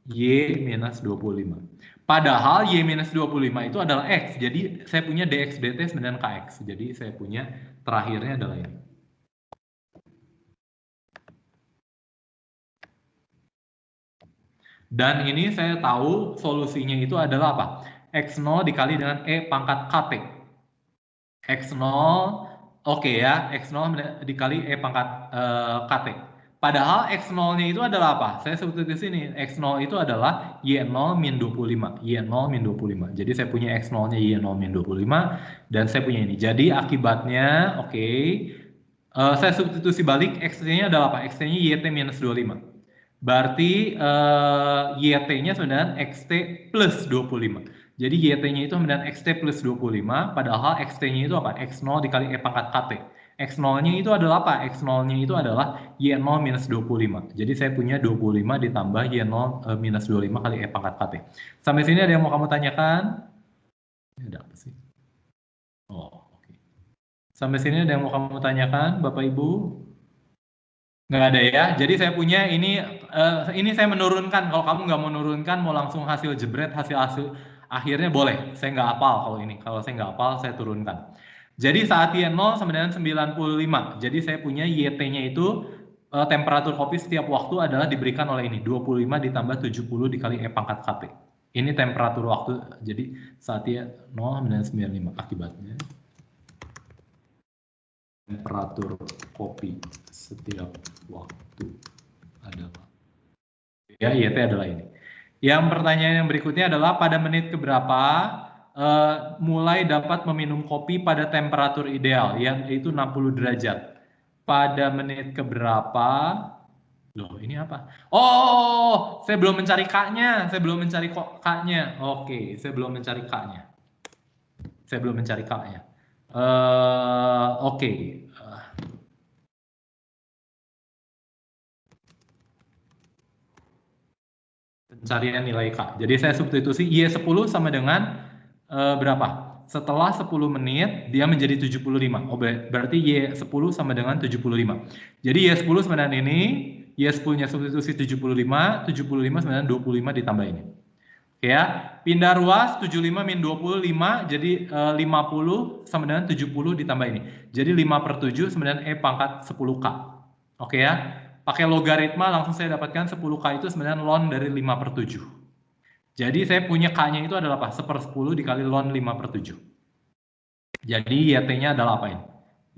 Y minus 25. Padahal Y minus 25 itu adalah X. Jadi, saya punya DX DT sama dengan KX. Jadi, saya punya terakhirnya adalah ini. Dan ini saya tahu solusinya itu adalah apa? X0 dikali dengan E pangkat KT. X0, oke ya, X0 dikali E pangkat KT. Padahal X0-nya itu adalah apa? Saya sebut di sini, X0 itu adalah Y0 min 25. Y0 min 25. Jadi saya punya X0-nya Y0 min 25, dan saya punya ini. Jadi akibatnya, oke, saya substitusi balik, X-nya adalah apa? X-nya YT minus 25. Berarti YT-nya sebenarnya XT plus 25. Jadi YT-nya itu kemudian XT plus 25, padahal XT-nya itu apa? X0 dikali E pangkat KT. X0-nya itu adalah apa? X0-nya itu adalah Y0 minus 25. Jadi saya punya 25 ditambah Y0 minus 25 kali E pangkat KT. Sampai sini ada yang mau kamu tanyakan? Ada apa sih? Oh, oke. Sampai sini ada yang mau kamu tanyakan, Bapak Ibu? Nggak ada ya. Jadi saya punya ini saya menurunkan. Kalau kamu nggak mau menurunkan, mau langsung hasil jebret, hasil akhirnya boleh. Saya nggak hafal kalau ini. Kalau saya nggak hafal, saya turunkan. Jadi saat Y0 sama dengan 95. Jadi saya punya YT-nya itu temperatur kopi setiap waktu adalah diberikan oleh ini. 25 ditambah 70 dikali E pangkat KT. Ini temperatur waktu. Jadi saat Y0 sama dengan 95. Akibatnya temperatur kopi setiap waktu adalah, ya, YT adalah ini. Yang pertanyaan yang berikutnya adalah pada menit keberapa mulai dapat meminum kopi pada temperatur ideal, yaitu 60 derajat. Pada menit keberapa? Loh, ini apa? Oh, saya belum mencari K-nya. Saya belum mencari K-nya. Oke, saya belum mencari K-nya. Saya belum mencari K-nya. Oke. Pencarian nilai K. Jadi saya substitusi Y10 sama dengan berapa? Setelah 10 menit dia menjadi 75. Oh, berarti Y10 sama dengan 75. Jadi Y10 sama dengan ini, Y10-nya substitusi 75, 75 sama dengan 25 ditambah ini. Oke ya, pindah ruas 75 min 25 jadi 50 sama dengan 70 ditambah ini. Jadi 5/7 sama dengan E pangkat 10K. Oke ya, pakai logaritma langsung saya dapatkan 10K itu sebenarnya ln dari 5/7. Jadi saya punya K-nya itu adalah apa? 1/10 dikali ln 5/7. Jadi YT-nya adalah apa ini?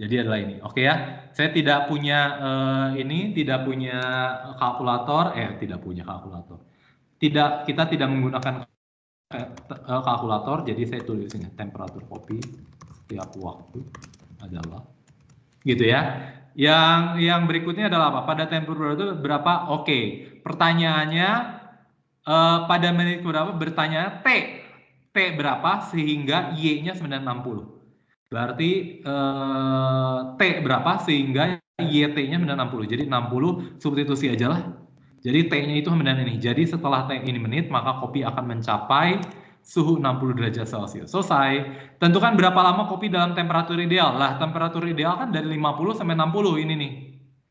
Jadi adalah ini. Oke ya, saya tidak punya tidak punya kalkulator, tidak punya kalkulator. Kita tidak menggunakan kalkulator, jadi saya tulis ini temperatur kopi setiap waktu adalah gitu ya. Yang berikutnya adalah apa? Pada temperatur berapa? Oke. Pertanyaannya pada menit berapa? Bertanya T berapa sehingga Y-nya sebenarnya 60. Berarti T berapa sehingga YT-nya sebenarnya 60. Jadi 60 substitusi aja lah. Jadi T-nya itu sebenarnya ini. Jadi setelah T ini menit, maka kopi akan mencapai suhu 60 derajat Celcius. Selesai. Tentukan berapa lama kopi dalam temperatur ideal. Lah, temperatur ideal kan dari 50 sampai 60 ini nih.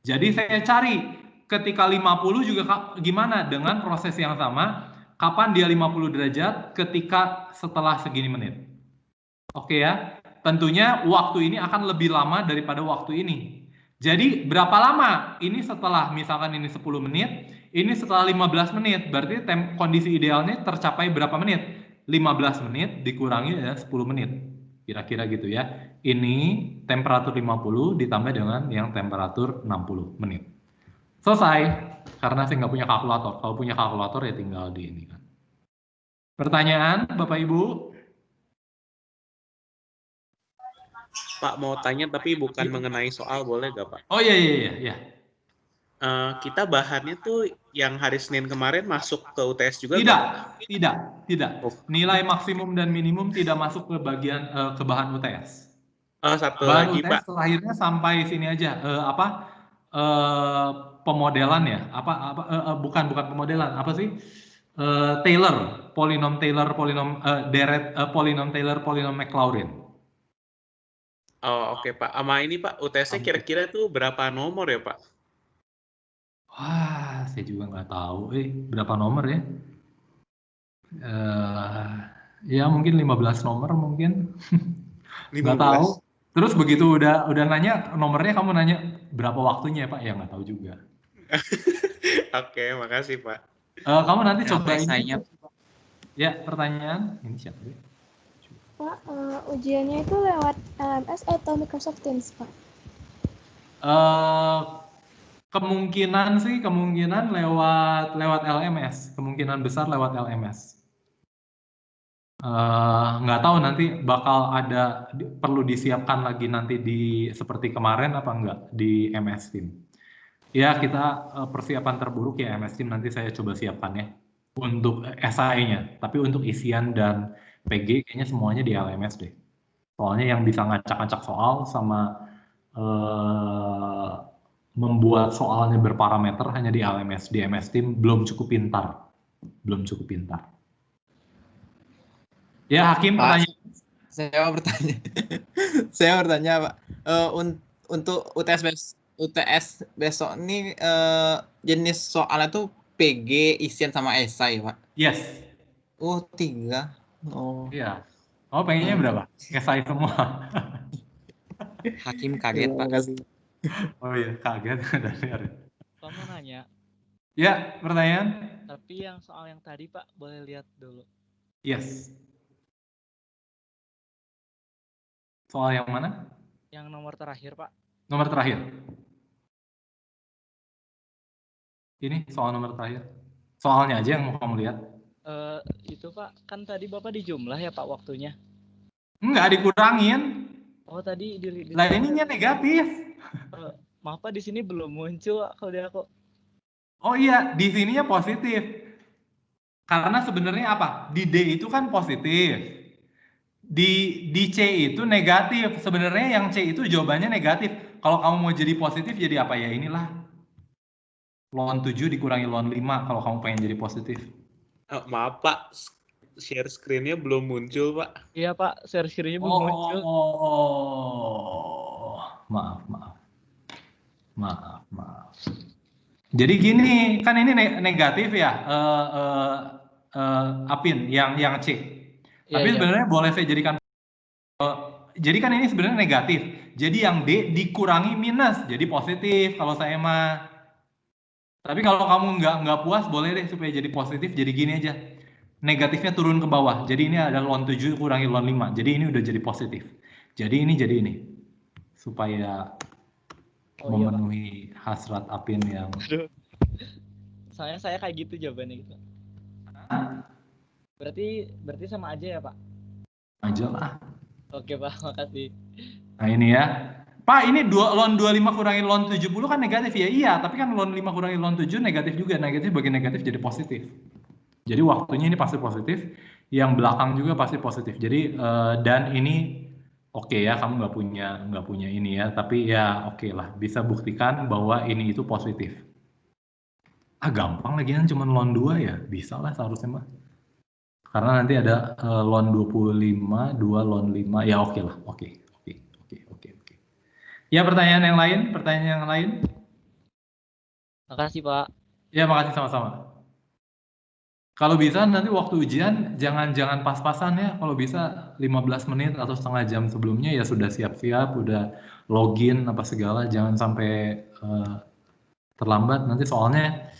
Jadi saya cari ketika 50 juga gimana dengan proses yang sama. Kapan dia 50 derajat ketika setelah segini menit. Oke ya. Tentunya waktu ini akan lebih lama daripada waktu ini. Jadi berapa lama? Ini setelah misalkan ini 10 menit, ini setelah 15 menit. Berarti kondisi idealnya tercapai berapa menit? 15 menit dikurangi ya 10 menit. Kira-kira gitu ya. Ini temperatur 50 ditambah dengan yang temperatur 60 menit. Selesai. Karena saya nggak punya kalkulator. Kalau punya kalkulator ya tinggal di ini kan. Pertanyaan Bapak Ibu? Pak mau tanya tapi bukan mengenai soal, boleh gak Pak? Oh iya. Kita bahannya tuh yang hari Senin kemarin masuk ke UTS juga? Tidak. Nilai maksimum dan minimum tidak masuk ke bagian ke bahan UTS. Satu bahan lagi UTS Pak. Terakhirnya sampai sini aja. Pemodelan ya? Bukan pemodelan. Apa sih? Taylor, polinom Taylor, polinom Maclaurin. Oh, oke, Pak. Sama ini, Pak, UTS-nya kira-kira tuh berapa nomor ya, Pak? Wah, saya juga nggak tahu. Berapa nomor ya? Ya mungkin 15 nomor mungkin. Nggak 15. tahu. Terus begitu udah nanya nomornya, kamu nanya berapa waktunya ya Pak? Ya nggak tahu juga. Oke, makasih, Pak. Kamu nanti Berapa coba ini. esainya? Ya, pertanyaan. Ini siapa ya? Pak, ujiannya itu lewat LMS atau Microsoft Teams, Pak? Kemungkinan lewat LMS. Kemungkinan besar lewat LMS. Nggak tahu nanti bakal ada perlu disiapkan lagi nanti seperti kemarin apa enggak di MS Team. Ya kita persiapan terburuk ya MS Team, nanti saya coba siapkan ya untuk SAE-nya. Tapi untuk isian dan PG kayaknya semuanya di LMS deh. Soalnya yang bisa ngacak-ngacak soal sama membuat soalnya berparameter hanya di LMS. Di MS Team belum cukup pintar. Ya, Hakim, Pak, pertanyaan. saya mau bertanya. Saya mau bertanya, Pak. Untuk UTS besok ini jenis soalnya tuh PG, isian sama esai, Pak. Yes. Oh, 3. Oh. Iya. Oh, pengennya berapa? Esai semua. Hakim kaget, Pak. Oh iya, kaget. Pak mau nanya. Ya, pertanyaan? Tapi yang soal yang tadi, Pak, boleh lihat dulu. Yes. Soal yang mana? Yang nomor terakhir, Pak. Nomor terakhir. Ini soal nomor terakhir. Soalnya aja yang mau kamu lihat. Itu, Pak, kan tadi Bapak dijumlah ya, Pak, waktunya? Enggak, dikurangin. Oh, tadi Lah ininya negatif. Maaf, Pak, di sini belum muncul kalau di aku. Oh iya, di sininya positif. Karena sebenarnya apa? Di D itu kan positif. Di C itu negatif. Sebenarnya yang C itu jawabannya negatif. Kalau kamu mau jadi positif jadi apa ya? Inilah. Ln 7 dikurangi ln 5 kalau kamu pengen jadi positif. Maaf, Pak. Share screen-nya belum muncul, Pak. Iya, Pak. Share screen-nya belum muncul. Maaf. Jadi gini, kan ini negatif ya, Apin, yang C. Tapi sebenarnya boleh saya jadikan, jadi kan ini sebenarnya negatif. Jadi yang D dikurangi minus, jadi positif kalau saya mah. Tapi kalau kamu nggak puas, boleh deh supaya jadi positif, jadi gini aja. Negatifnya turun ke bawah. Jadi ini ada ln 7 kurangi ln 5. Jadi ini udah jadi positif. Jadi ini. Supaya memenuhi hasrat Apin yang... Aduh. Soalnya saya kayak gitu jawabannya gitu. Berarti sama aja ya, Pak? Aja lah. Oke, Pak. Makasih. Nah ini ya. Pak, ini ln 25 kurangi ln 70 kan negatif ya? Iya, tapi kan ln 5 kurangi ln 7 negatif juga. Negatif bagi negatif jadi positif. Jadi waktunya ini pasti positif. Yang belakang juga pasti positif. Jadi dan ini oke ya, kamu nggak punya ini ya. Tapi ya oke lah, bisa buktikan bahwa ini itu positif. Gampang lagi kan cuma ln 2 ya? Bisa lah seharusnya mah. Karena nanti ada ln 25, 2 ln 5. Ya oke lah, oke. Ya, pertanyaan yang lain? Makasih, Pak. Ya, makasih sama-sama. Kalau bisa nanti waktu ujian jangan pas-pasan ya. Kalau bisa 15 menit atau setengah jam sebelumnya ya sudah siap-siap, udah login apa segala. Jangan sampai terlambat. Nanti soalnya